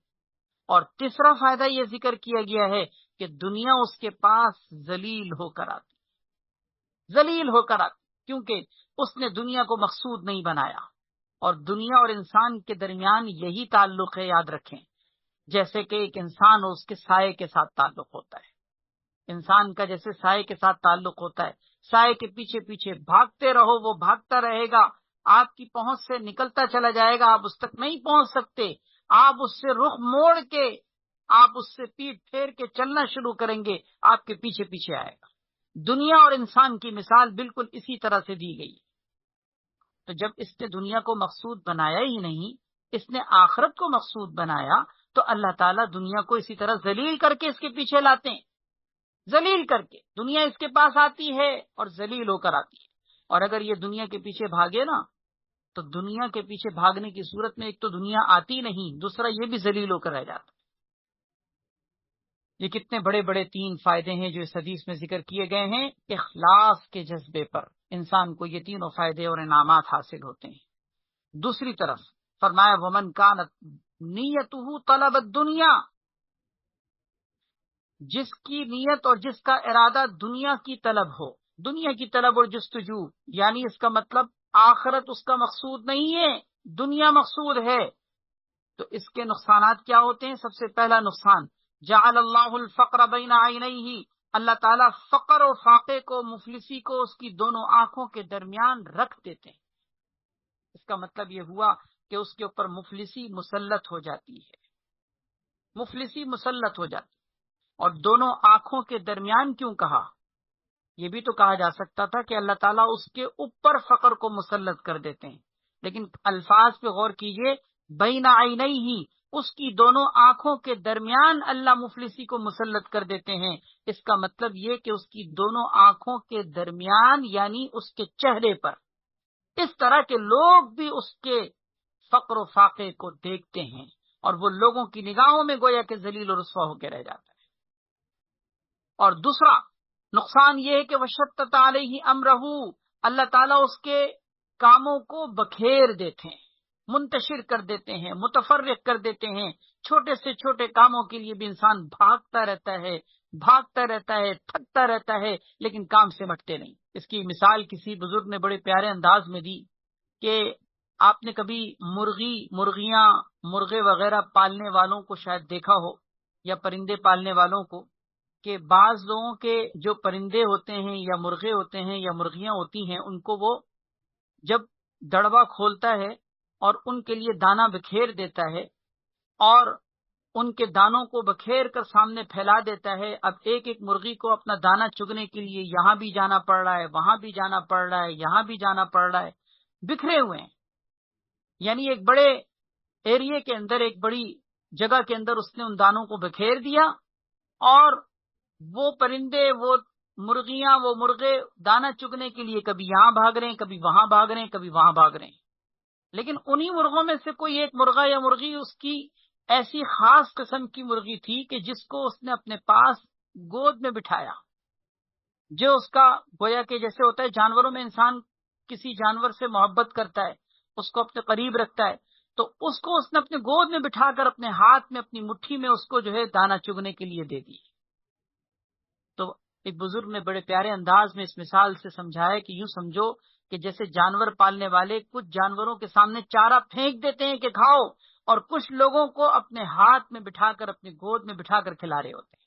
اور تیسرا فائدہ یہ ذکر کیا گیا ہے کہ دنیا اس کے پاس ذلیل ہو کر آتی، کیونکہ اس نے دنیا کو مقصود نہیں بنایا۔ اور دنیا اور انسان کے درمیان یہی تعلق ہے، یاد رکھیں، جیسے کہ ایک انسان اور اس کے سائے کے ساتھ تعلق ہوتا ہے۔ انسان کا جیسے سائے کے ساتھ تعلق ہوتا ہے، سائے کے پیچھے پیچھے بھاگتے رہو، وہ بھاگتا رہے گا، آپ کی پہنچ سے نکلتا چلا جائے گا، آپ اس تک نہیں پہنچ سکتے، آپ اس سے رخ موڑ کے، آپ اس سے پیٹ پھیر کے چلنا شروع کریں گے، آپ کے پیچھے پیچھے آئے گا۔ دنیا اور انسان کی مثال بالکل اسی طرح سے دی گئی۔ تو جب اس نے دنیا کو مقصود بنایا ہی نہیں، اس نے آخرت کو مقصود بنایا، تو اللہ تعالیٰ دنیا کو اسی طرح ذلیل کر کے اس کے پیچھے لاتے ہیں، ذلیل کر کے دنیا اس کے پاس آتی ہے اور ذلیل ہو کر آتی ہے۔ اور اگر یہ دنیا کے پیچھے بھاگے نا، تو دنیا کے پیچھے بھاگنے کی صورت میں ایک تو دنیا آتی نہیں، دوسرا یہ بھی ذلیل ہو کر رہ جاتا ہے۔ یہ کتنے بڑے بڑے تین فائدے ہیں جو اس حدیث میں ذکر کیے گئے ہیں۔ اخلاص کے جذبے پر انسان کو یہ تینوں فائدے اور انعامات حاصل ہوتے ہیں۔ دوسری طرف فرمایا ومن کانت نیتہ طلب الدنیا، جس کی نیت اور جس کا ارادہ دنیا کی طلب ہو، دنیا کی طلب اور جستجو، یعنی اس کا مطلب آخرت اس کا مقصود نہیں ہے، دنیا مقصود ہے، تو اس کے نقصانات کیا ہوتے ہیں؟ سب سے پہلا نقصان، جعل اللہ الفقر بین عینیہ، اللہ تعالیٰ فقر و فاقے کو، مفلسی کو اس کی دونوں آنکھوں کے درمیان رکھ دیتے ہیں۔ اس کا مطلب یہ ہوا کہ اس کے اوپر مفلسی مسلط ہو جاتی ہے، مفلسی مسلط ہو جاتی ہے۔ اور دونوں آنکھوں کے درمیان کیوں کہا؟ یہ بھی تو کہا جا سکتا تھا کہ اللہ تعالیٰ اس کے اوپر فقر کو مسلط کر دیتے ہیں، لیکن الفاظ پہ غور کیجئے، بین عینیہ، اس کی دونوں آنکھوں کے درمیان اللہ مفلسی کو مسلط کر دیتے ہیں۔ اس کا مطلب یہ کہ اس کی دونوں آنکھوں کے درمیان، یعنی اس کے چہرے پر اس طرح کے لوگ بھی اس کے فقر و فاقے کو دیکھتے ہیں، اور وہ لوگوں کی نگاہوں میں گویا کہ ذلیل و رسوا ہو کے رہ جاتا ہے۔ اور دوسرا نقصان یہ ہے کہ وشتت علیہ امرہ، اللہ تعالیٰ اس کے کاموں کو بکھیر دیتے ہیں، منتشر کر دیتے ہیں، متفرق کر دیتے ہیں، چھوٹے سے چھوٹے کاموں کے لیے بھی انسان بھاگتا رہتا ہے، تھکتا رہتا ہے، لیکن کام سے ہٹتے نہیں۔ اس کی مثال کسی بزرگ نے بڑے پیارے انداز میں دی کہ آپ نے کبھی مرغیاں، مرغے وغیرہ پالنے والوں کو شاید دیکھا ہو، یا پرندے پالنے والوں کو، کہ بعض لوگوں کے جو پرندے ہوتے ہیں یا مرغے ہوتے ہیں یا مرغیاں ہوتی ہیں، ان کو وہ جب دڑوا کھولتا ہے اور ان کے لیے دانہ بکھیر دیتا ہے اور ان کے دانوں کو بکھیر کر سامنے پھیلا دیتا ہے، اب ایک ایک مرغی کو اپنا دانہ چگنے کے لیے یہاں بھی جانا پڑ رہا ہے، وہاں بھی جانا پڑ رہا ہے، یہاں بھی جانا پڑ رہا ہے، بکھرے ہوئے ہیں۔ یعنی ایک بڑے ایریے کے اندر، ایک بڑی جگہ کے اندر اس نے ان دانوں کو بکھیر دیا، اور وہ پرندے، وہ مرغیاں، وہ مرغے دانہ چگنے کے لیے کبھی یہاں بھاگ رہے ہیں، کبھی وہاں بھاگ رہے ہیں، کبھی وہاں بھاگ رہے ہیں۔ لیکن انہی مرغوں میں سے کوئی ایک مرغا یا مرغی، اس کی ایسی خاص قسم کی مرغی تھی کہ جس کو اس نے اپنے پاس گود میں بٹھایا، جو اس کا گویا کہ جیسے ہوتا ہے جانوروں میں انسان کسی جانور سے محبت کرتا ہے، اس کو اپنے قریب رکھتا ہے، تو اس کو اس نے اپنے گود میں بٹھا کر اپنے ہاتھ میں، اپنی مٹھی میں اس کو جو ہے دانہ چگنے کے لیے دے دی۔ تو ایک بزرگ نے بڑے پیارے انداز میں اس مثال سے سمجھایا کہ یوں سمجھو کہ جیسے جانور پالنے والے کچھ جانوروں کے سامنے چارہ پھینک دیتے ہیں کہ کھاؤ، اور کچھ لوگوں کو اپنے ہاتھ میں بٹھا کر، اپنی گود میں بٹھا کر کھلا رہے ہوتے ہیں۔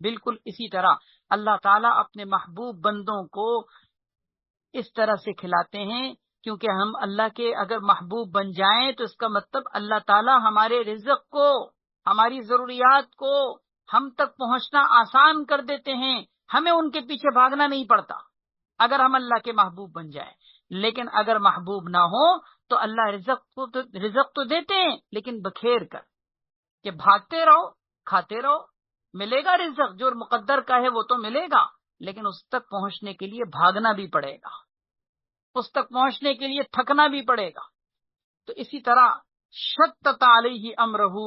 بالکل اسی طرح اللہ تعالیٰ اپنے محبوب بندوں کو اس طرح سے کھلاتے ہیں، کیونکہ ہم اللہ کے اگر محبوب بن جائیں تو اس کا مطلب اللہ تعالیٰ ہمارے رزق کو، ہماری ضروریات کو ہم تک پہنچنا آسان کر دیتے ہیں، ہمیں ان کے پیچھے بھاگنا نہیں پڑتا اگر ہم اللہ کے محبوب بن جائیں۔ لیکن اگر محبوب نہ ہو تو اللہ رزق تو دیتے ہیں، لیکن بکھیر کر، کہ بھاگتے رہو، کھاتے رہو، ملے گا رزق جو مقدر کا ہے وہ تو ملے گا، لیکن اس تک پہنچنے کے لیے بھاگنا بھی پڑے گا، اس تک پہنچنے کے لیے تھکنا بھی پڑے گا۔ تو اسی طرح شتت علیہ امرہ،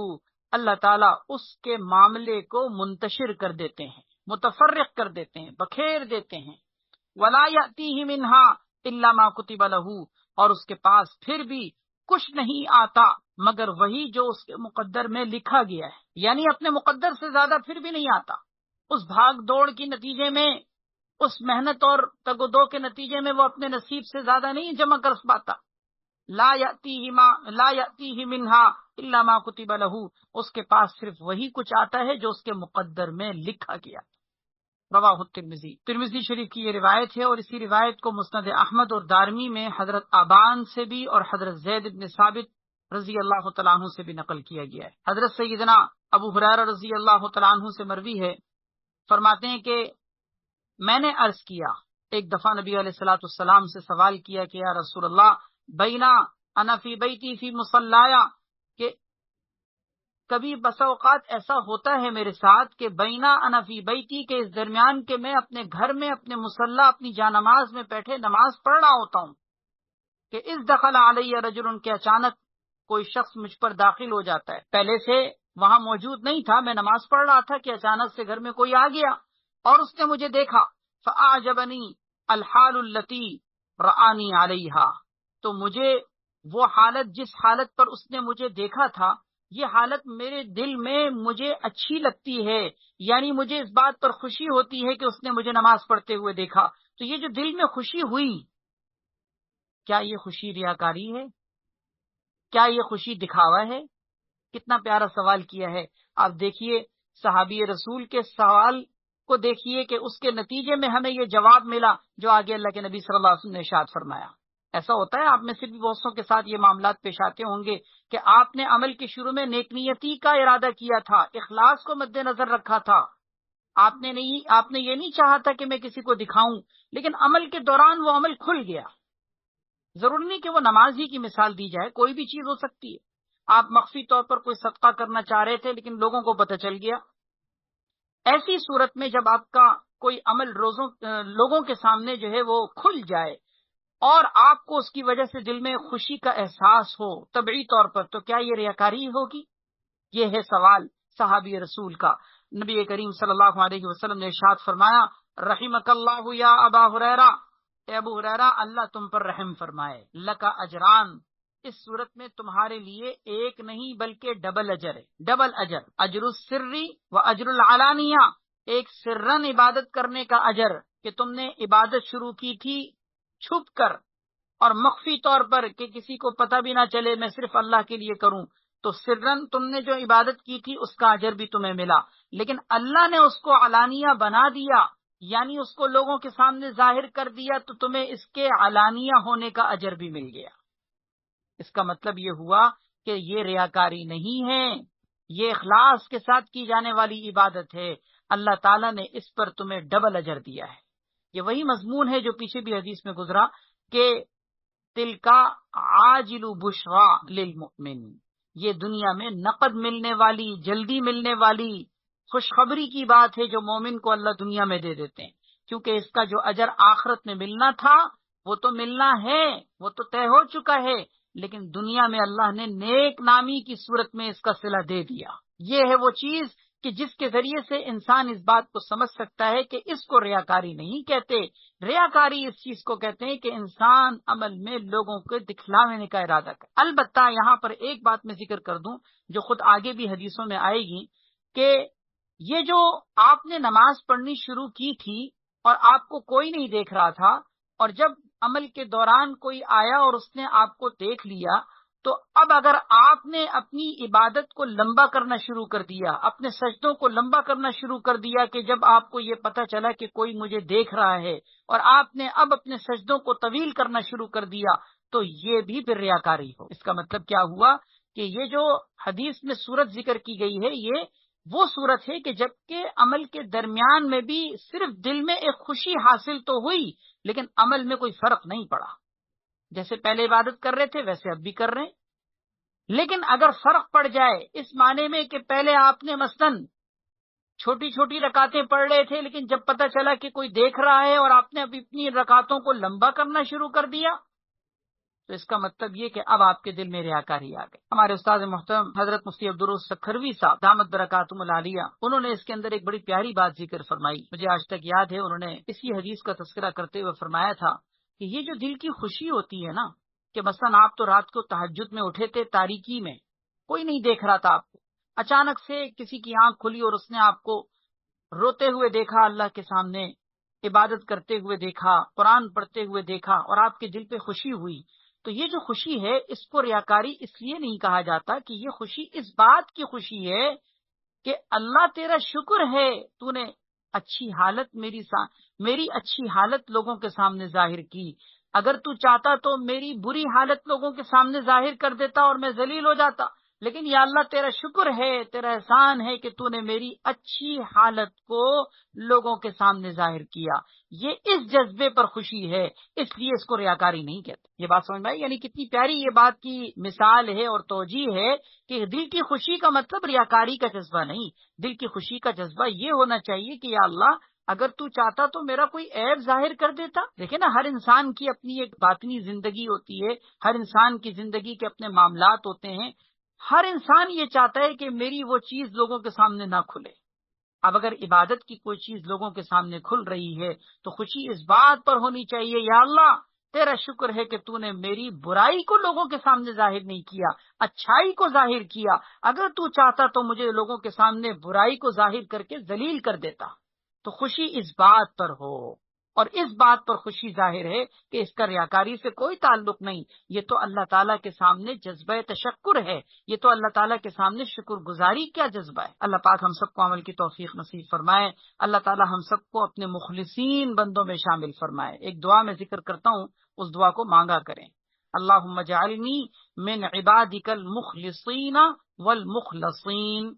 اللہ تعالیٰ اس کے معاملے کو منتشر کر دیتے ہیں، متفرق کر دیتے ہیں، بکھیر دیتے ہیں۔ ولا یأتیہ منہا الا ما کتب لہ، اور اس کے پاس پھر بھی کچھ نہیں آتا مگر وہی جو اس کے مقدر میں لکھا گیا ہے، یعنی اپنے مقدر سے زیادہ پھر بھی نہیں آتا۔ اس بھاگ دوڑ کے نتیجے میں، اس محنت اور تگ و دو کے نتیجے میں وہ اپنے نصیب سے زیادہ نہیں جمع کر پاتا۔ لا یأتیہ منہا الا ما کتب لہ، اس کے پاس صرف وہی کچھ آتا ہے جو اس کے مقدر میں لکھا گیا۔ رواہ ترمذی شریف کی یہ روایت ہے، اور اسی روایت کو مسند احمد اور دارمی میں حضرت ابان سے بھی اور حضرت زید بن ثابت رضی اللہ تعالیٰ عنہ سے بھی نقل کیا گیا ہے۔ حضرت سیدنا ابو ہریرہ رضی اللہ تعالیٰ عنہ سے مروی ہے، فرماتے ہیں کہ میں نے عرض کیا، ایک دفعہ نبی علیہ الصلوۃ والسلام سے سوال کیا کہ یا رسول اللہ، بینا انا فی بیتی فی مصلایا، کہ کبھی بسا اوقات ایسا ہوتا ہے میرے ساتھ کہ بینا انا فی بیتی، کے اس درمیان کہ میں اپنے گھر میں، اپنے مصلی، اپنی جانماز میں بیٹھے نماز پڑھ رہا ہوتا ہوں، کہ اس دخل علیہ رجل، کے اچانک کوئی شخص مجھ پر داخل ہو جاتا ہے، پہلے سے وہاں موجود نہیں تھا، میں نماز پڑھ رہا تھا کہ اچانک سے گھر میں کوئی آ گیا اور اس نے مجھے دیکھا، فاعجبنی الحال التی رآنی علیہا، تو مجھے وہ حالت، جس حالت پر اس نے مجھے دیکھا تھا، یہ حالت میرے دل میں مجھے اچھی لگتی ہے، یعنی مجھے اس بات پر خوشی ہوتی ہے کہ اس نے مجھے نماز پڑھتے ہوئے دیکھا۔ تو یہ جو دل میں خوشی ہوئی، کیا یہ خوشی ریاکاری ہے؟ کیا یہ خوشی دکھاوا ہے؟ کتنا پیارا سوال کیا ہے۔ آپ دیکھیے صحابی رسول کے سوال کو دیکھیے کہ اس کے نتیجے میں ہمیں یہ جواب ملا جو آگے اللہ کے نبی صلی اللہ علیہ وسلم نے ارشاد فرمایا۔ ایسا ہوتا ہے، آپ میں سے بھی بہتوں کے ساتھ یہ معاملات پیش آتے ہوں گے کہ آپ نے عمل کے شروع میں نیک نیتی کا ارادہ کیا تھا، اخلاص کو مد نظر رکھا تھا، آپ نے یہ نہیں چاہا تھا کہ میں کسی کو دکھاؤں، لیکن عمل کے دوران وہ عمل کھل گیا۔ ضروری نہیں کہ وہ نماز ہی کی مثال دی جائے، کوئی بھی چیز ہو سکتی ہے۔ آپ مخفی طور پر کوئی صدقہ کرنا چاہ رہے تھے لیکن لوگوں کو پتہ چل گیا۔ ایسی صورت میں جب آپ کا کوئی عمل لوگوں کے سامنے جو ہے وہ کھل جائے اور آپ کو اس کی وجہ سے دل میں خوشی کا احساس ہو طبعی طور پر، تو کیا یہ ریاکاری ہوگی؟ یہ ہے سوال صحابی رسول کا۔ نبی کریم صلی اللہ علیہ وسلم نے ارشاد فرمایا، رحمک اللہ یا ابا ہریرہ، اے ابو ہریرہ اللہ تم پر رحم فرمائے، لک اجران، اس صورت میں تمہارے لیے ایک نہیں بلکہ ڈبل اجر ہے، ڈبل اجر، اجر السری و اجر العلانیہ، ایک سرن عبادت کرنے کا اجر کہ تم نے عبادت شروع کی تھی چھپ کر اور مخفی طور پر کہ کسی کو پتہ بھی نہ چلے، میں صرف اللہ کے لیے کروں، تو سرن تم نے جو عبادت کی تھی اس کا اجر بھی تمہیں ملا، لیکن اللہ نے اس کو علانیہ بنا دیا، یعنی اس کو لوگوں کے سامنے ظاہر کر دیا، تو تمہیں اس کے علانیہ ہونے کا اجر بھی مل گیا۔ اس کا مطلب یہ ہوا کہ یہ ریاکاری نہیں ہے، یہ اخلاص کے ساتھ کی جانے والی عبادت ہے، اللہ تعالیٰ نے اس پر تمہیں ڈبل اجر دیا ہے۔ یہ وہی مضمون ہے جو پیچھے بھی حدیث میں گزرا کہ تلکا عاجل بشرا للمؤمن، یہ دنیا میں نقد ملنے والی، جلدی ملنے والی خوشخبری کی بات ہے جو مومن کو اللہ دنیا میں دے دیتے ہیں، کیونکہ اس کا جو اجر آخرت میں ملنا تھا وہ تو ملنا ہے، وہ تو طے ہو چکا ہے، لیکن دنیا میں اللہ نے نیک نامی کی صورت میں اس کا صلہ دے دیا۔ یہ ہے وہ چیز کہ جس کے ذریعے سے انسان اس بات کو سمجھ سکتا ہے کہ اس کو ریاکاری نہیں کہتے، ریاکاری اس چیز کو کہتے ہیں کہ انسان عمل میں لوگوں کو دکھلانے کا ارادہ کرے۔ البتہ یہاں پر ایک بات میں ذکر کر دوں جو خود آگے بھی حدیثوں میں آئے گی، کہ یہ جو آپ نے نماز پڑھنی شروع کی تھی اور آپ کو کوئی نہیں دیکھ رہا تھا، اور جب عمل کے دوران کوئی آیا اور اس نے آپ کو دیکھ لیا، تو اب اگر آپ نے اپنی عبادت کو لمبا کرنا شروع کر دیا، اپنے سجدوں کو لمبا کرنا شروع کر دیا کہ جب آپ کو یہ پتہ چلا کہ کوئی مجھے دیکھ رہا ہے، اور آپ نے اب اپنے سجدوں کو طویل کرنا شروع کر دیا، تو یہ بھی پھر ریاکاری ہو۔ اس کا مطلب کیا ہوا کہ یہ جو حدیث میں صورت ذکر کی گئی ہے، یہ وہ صورت ہے کہ جبکہ عمل کے درمیان میں بھی صرف دل میں ایک خوشی حاصل تو ہوئی، لیکن عمل میں کوئی فرق نہیں پڑا، جیسے پہلے عبادت کر رہے تھے ویسے اب بھی کر رہے ہیں۔ لیکن اگر فرق پڑ جائے اس معنی میں کہ پہلے آپ نے مثلاً چھوٹی چھوٹی رکعتیں پڑھ رہے تھے، لیکن جب پتہ چلا کہ کوئی دیکھ رہا ہے اور آپ نے اب اپنی رکعتوں کو لمبا کرنا شروع کر دیا، تو اس کا مطلب یہ کہ اب آپ کے دل میں ریاکاری آ گئی۔ ہمارے استاد محترم حضرت مفتی عبدالروف سکھروی صاحب دامت برکاتہم العالیہ، انہوں نے اس کے اندر ایک بڑی پیاری بات ذکر فرمائی، مجھے آج تک یاد ہے، انہوں نے اسی حدیث کا تذکرہ کرتے ہوئے فرمایا تھا کہ یہ جو دل کی خوشی ہوتی ہے نا، کہ مثلا آپ تو رات کو تہجد میں اٹھے تھے، تاریکی میں کوئی نہیں دیکھ رہا تھا آپ کو، اچانک سے کسی کی آنکھ کھلی اور اس نے آپ کو روتے ہوئے دیکھا، اللہ کے سامنے عبادت کرتے ہوئے دیکھا، قرآن پڑھتے ہوئے دیکھا، اور آپ کے دل پہ خوشی ہوئی، تو یہ جو خوشی ہے اس کو ریاکاری اس لیے نہیں کہا جاتا کہ یہ خوشی اس بات کی خوشی ہے کہ اللہ تیرا شکر ہے، تو نے اچھی حالت میری اچھی حالت لوگوں کے سامنے ظاہر کی، اگر تو چاہتا تو میری بری حالت لوگوں کے سامنے ظاہر کر دیتا اور میں ذلیل ہو جاتا، لیکن یا اللہ تیرا شکر ہے، تیرا احسان ہے کہ تو نے میری اچھی حالت کو لوگوں کے سامنے ظاہر کیا، یہ اس جذبے پر خوشی ہے، اس لیے اس کو ریاکاری نہیں کہتے۔ یہ بات سمجھ میں آئی؟ یعنی کتنی پیاری یہ بات کی مثال ہے اور توجیہ ہے کہ دل کی خوشی کا مطلب ریاکاری کا جذبہ نہیں، دل کی خوشی کا جذبہ یہ ہونا چاہیے کہ یا اللہ اگر تو چاہتا تو میرا کوئی عیب ظاہر کر دیتا۔ دیکھیں نا، ہر انسان کی اپنی ایک باطنی زندگی ہوتی ہے، ہر انسان کی زندگی کے اپنے معاملات ہوتے ہیں، ہر انسان یہ چاہتا ہے کہ میری وہ چیز لوگوں کے سامنے نہ کھلے۔ اب اگر عبادت کی کوئی چیز لوگوں کے سامنے کھل رہی ہے تو خوشی اس بات پر ہونی چاہیے یا اللہ تیرا شکر ہے کہ تو نے میری برائی کو لوگوں کے سامنے ظاہر نہیں کیا، اچھائی کو ظاہر کیا، اگر تو چاہتا تو مجھے لوگوں کے سامنے برائی کو ظاہر کر کے ذلیل کر دیتا۔ تو خوشی اس بات پر ہو، اور اس بات پر خوشی ظاہر ہے کہ اس کا ریاکاری سے کوئی تعلق نہیں، یہ تو اللہ تعالیٰ کے سامنے جذبہ تشکر ہے، یہ تو اللہ تعالیٰ کے سامنے شکر گزاری کیا جذبہ ہے۔ اللہ پاک ہم سب کو عمل کی توفیق نصیب فرمائے، اللہ تعالیٰ ہم سب کو اپنے مخلصین بندوں میں شامل فرمائے۔ ایک دعا میں ذکر کرتا ہوں، اس دعا کو مانگا کریں۔ اللہم اجعلنی من عبادک المخلصین والمخلصین،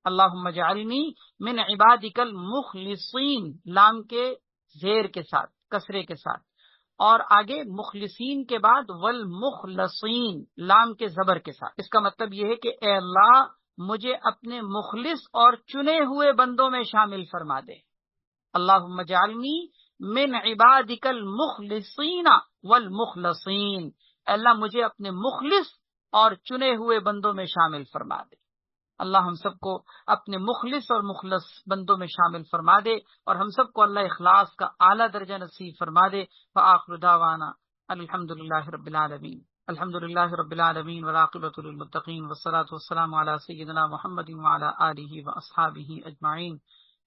اللہم اجعلنی من عبادک المخلصین، لام کے زیر کے ساتھ، کسرے کے ساتھ، اور آگے مخلصین کے بعد والمخلصین، لام کے زبر کے ساتھ۔ اس کا مطلب یہ ہے کہ اے اللہ مجھے اپنے مخلص اور چنے ہوئے بندوں میں شامل فرما دے۔ اللہم اجعلنی من عبادک المخلصین والمخلصین، اے اللہ مجھے اپنے مخلص اور چنے ہوئے بندوں میں شامل فرما دے۔ اللہ ہم سب کو اپنے مخلص اور مخلص بندوں میں شامل فرما دے، اور ہم سب کو اللہ اخلاص کا اعلیٰ درجہ نصیب فرما دے۔ وآخر دعوانا الحمدللہ رب العالمین۔ الحمد للہ رب العالمین والعاقبۃ للمتقین والصلاة والسلام علی سیدنا محمد وعلی آلہ واصحابہ اجمعین۔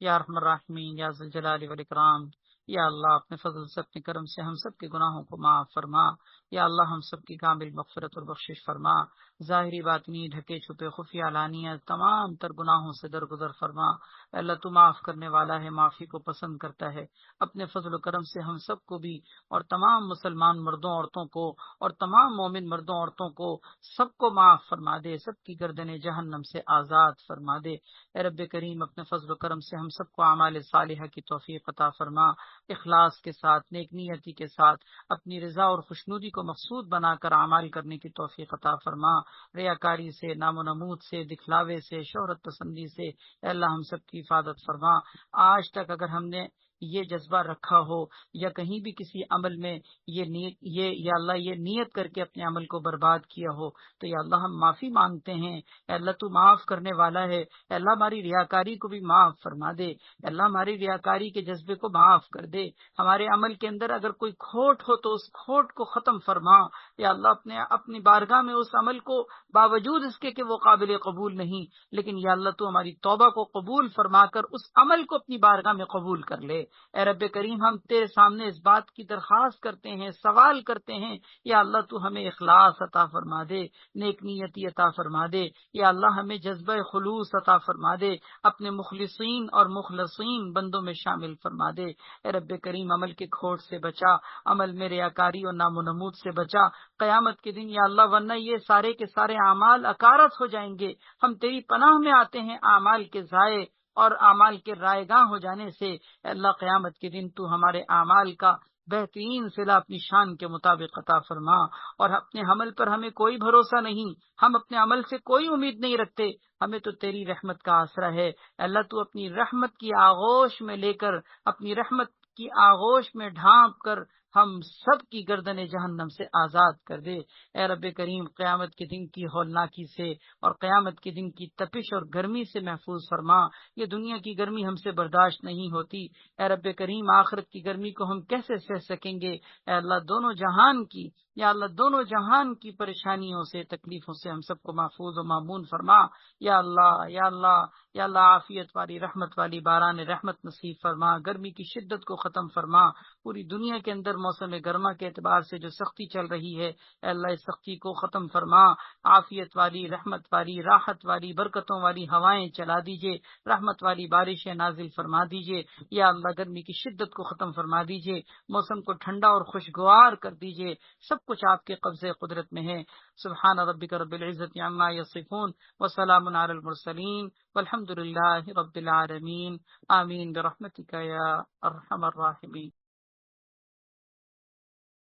یا ارحم الراحمین یا ذی الجلال والاکرام، یا اللہ اپنے فضل سے اپنے کرم سے ہم سب کے گناہوں کو معاف فرما۔ یا اللہ ہم سب کی کامل مغفرت اور بخشش فرما، ظاہری باطنی ڈھکے چھپے خفیہ علانیہ تمام تر گناہوں سے درگزر فرما۔ اے اللہ تو معاف کرنے والا ہے، معافی کو پسند کرتا ہے۔ اپنے فضل و کرم سے ہم سب کو بھی اور تمام مسلمان مردوں عورتوں کو اور تمام مومن مردوں عورتوں کو سب کو معاف فرما دے، سب کی گردنیں جہنم سے آزاد فرما دے۔ اے رب کریم اپنے فضل و کرم سے ہم سب کو اعمال صالحہ کی توفیق عطا فرما، اخلاص کے ساتھ، نیک نیتی کے ساتھ اپنی رضا اور خوشنودی کو مقصود بنا کر اعمال کرنے کی توفیق عطا فرما۔ ریاکاری سے، نام و نمود سے، دکھلاوے سے، شہرت پسندی سے اے اللہ ہم سب کی حفاظت فرما۔ آج تک اگر ہم نے یہ جذبہ رکھا ہو یا کہیں بھی کسی عمل میں یا اللہ یہ نیت کر کے اپنے عمل کو برباد کیا ہو تو یا اللہ ہم معافی مانگتے ہیں۔ اے اللہ تو معاف کرنے والا ہے، اے اللہ ہماری ریاکاری کو بھی معاف فرما دے، اے اللہ ہماری ریاکاری کے جذبے کو معاف کر دے۔ ہمارے عمل کے اندر اگر کوئی کھوٹ ہو تو اس کھوٹ کو ختم فرما۔ یا اللہ اپنی بارگاہ میں اس عمل کو باوجود اس کے کہ وہ قابل قبول نہیں، لیکن یا اللہ تو ہماری توبہ کو قبول فرما کر اس عمل کو اپنی بارگاہ میں قبول کر لے۔ اے رب کریم ہم تیرے سامنے اس بات کی درخواست کرتے ہیں، سوال کرتے ہیں، یا اللہ تو ہمیں اخلاص عطا فرما دے، نیک نیتی عطا فرما دے، یا اللہ ہمیں جذبہ خلوص عطا فرما دے، اپنے مخلصین اور مخلصین بندوں میں شامل فرما دے۔ اے رب کریم عمل کے کھوٹ سے بچا، عمل میں ریاکاری اور نام و نمود سے بچا، قیامت کے دن یا اللہ ورنہ یہ سارے کے سارے اعمال اکارت ہو جائیں گے۔ ہم تیری پناہ میں آتے ہیں اعمال کے ضائع اور اعمال کے رائے گاہ ہو جانے سے۔ اے اللہ قیامت کے دن تو ہمارے اعمال کا بہترین صلہ اپنی شان کے مطابق عطا فرما، اور اپنے عمل پر ہمیں کوئی بھروسہ نہیں، ہم اپنے عمل سے کوئی امید نہیں رکھتے، ہمیں تو تیری رحمت کا آسرا ہے۔ اے اللہ تو اپنی رحمت کی آغوش میں لے کر، اپنی رحمت کی آغوش میں ڈھانپ کر ہم سب کی گردنیں جہنم سے آزاد کر دے۔ اے رب کریم قیامت کے دن کی ہولناکی سے اور قیامت کے دن کی تپش اور گرمی سے محفوظ فرما۔ یہ دنیا کی گرمی ہم سے برداشت نہیں ہوتی، اے رب کریم آخرت کی گرمی کو ہم کیسے سہ سکیں گے؟ اے اللہ دونوں جہان کی، یا اللہ دونوں جہان کی پریشانیوں سے، تکلیفوں سے ہم سب کو محفوظ و معمون فرما۔ یا اللہ یا اللہ یا اللہ عافیت والی رحمت والی باران رحمت نصیب فرما، گرمی کی شدت کو ختم فرما۔ پوری دنیا کے اندر موسم گرما کے اعتبار سے جو سختی چل رہی ہے اے اللہ اس سختی کو ختم فرما، عافیت والی، رحمت والی، راحت والی، برکتوں والی ہوائیں چلا دیجئے، رحمت والی بارشیں نازل فرما دیجئے۔ یا اللہ گرمی کی شدت کو ختم فرما دیجئے، موسم کو ٹھنڈا اور خوشگوار کر دیجئے۔ سب کچھ آپ کے قبضے قدرت میں ہے۔ سبحان ربک رب العزت عما یصفون وسلام علی المرسلین والحمد للہ رب العالمین، آمین برحمتک یا ارحم الراحمین۔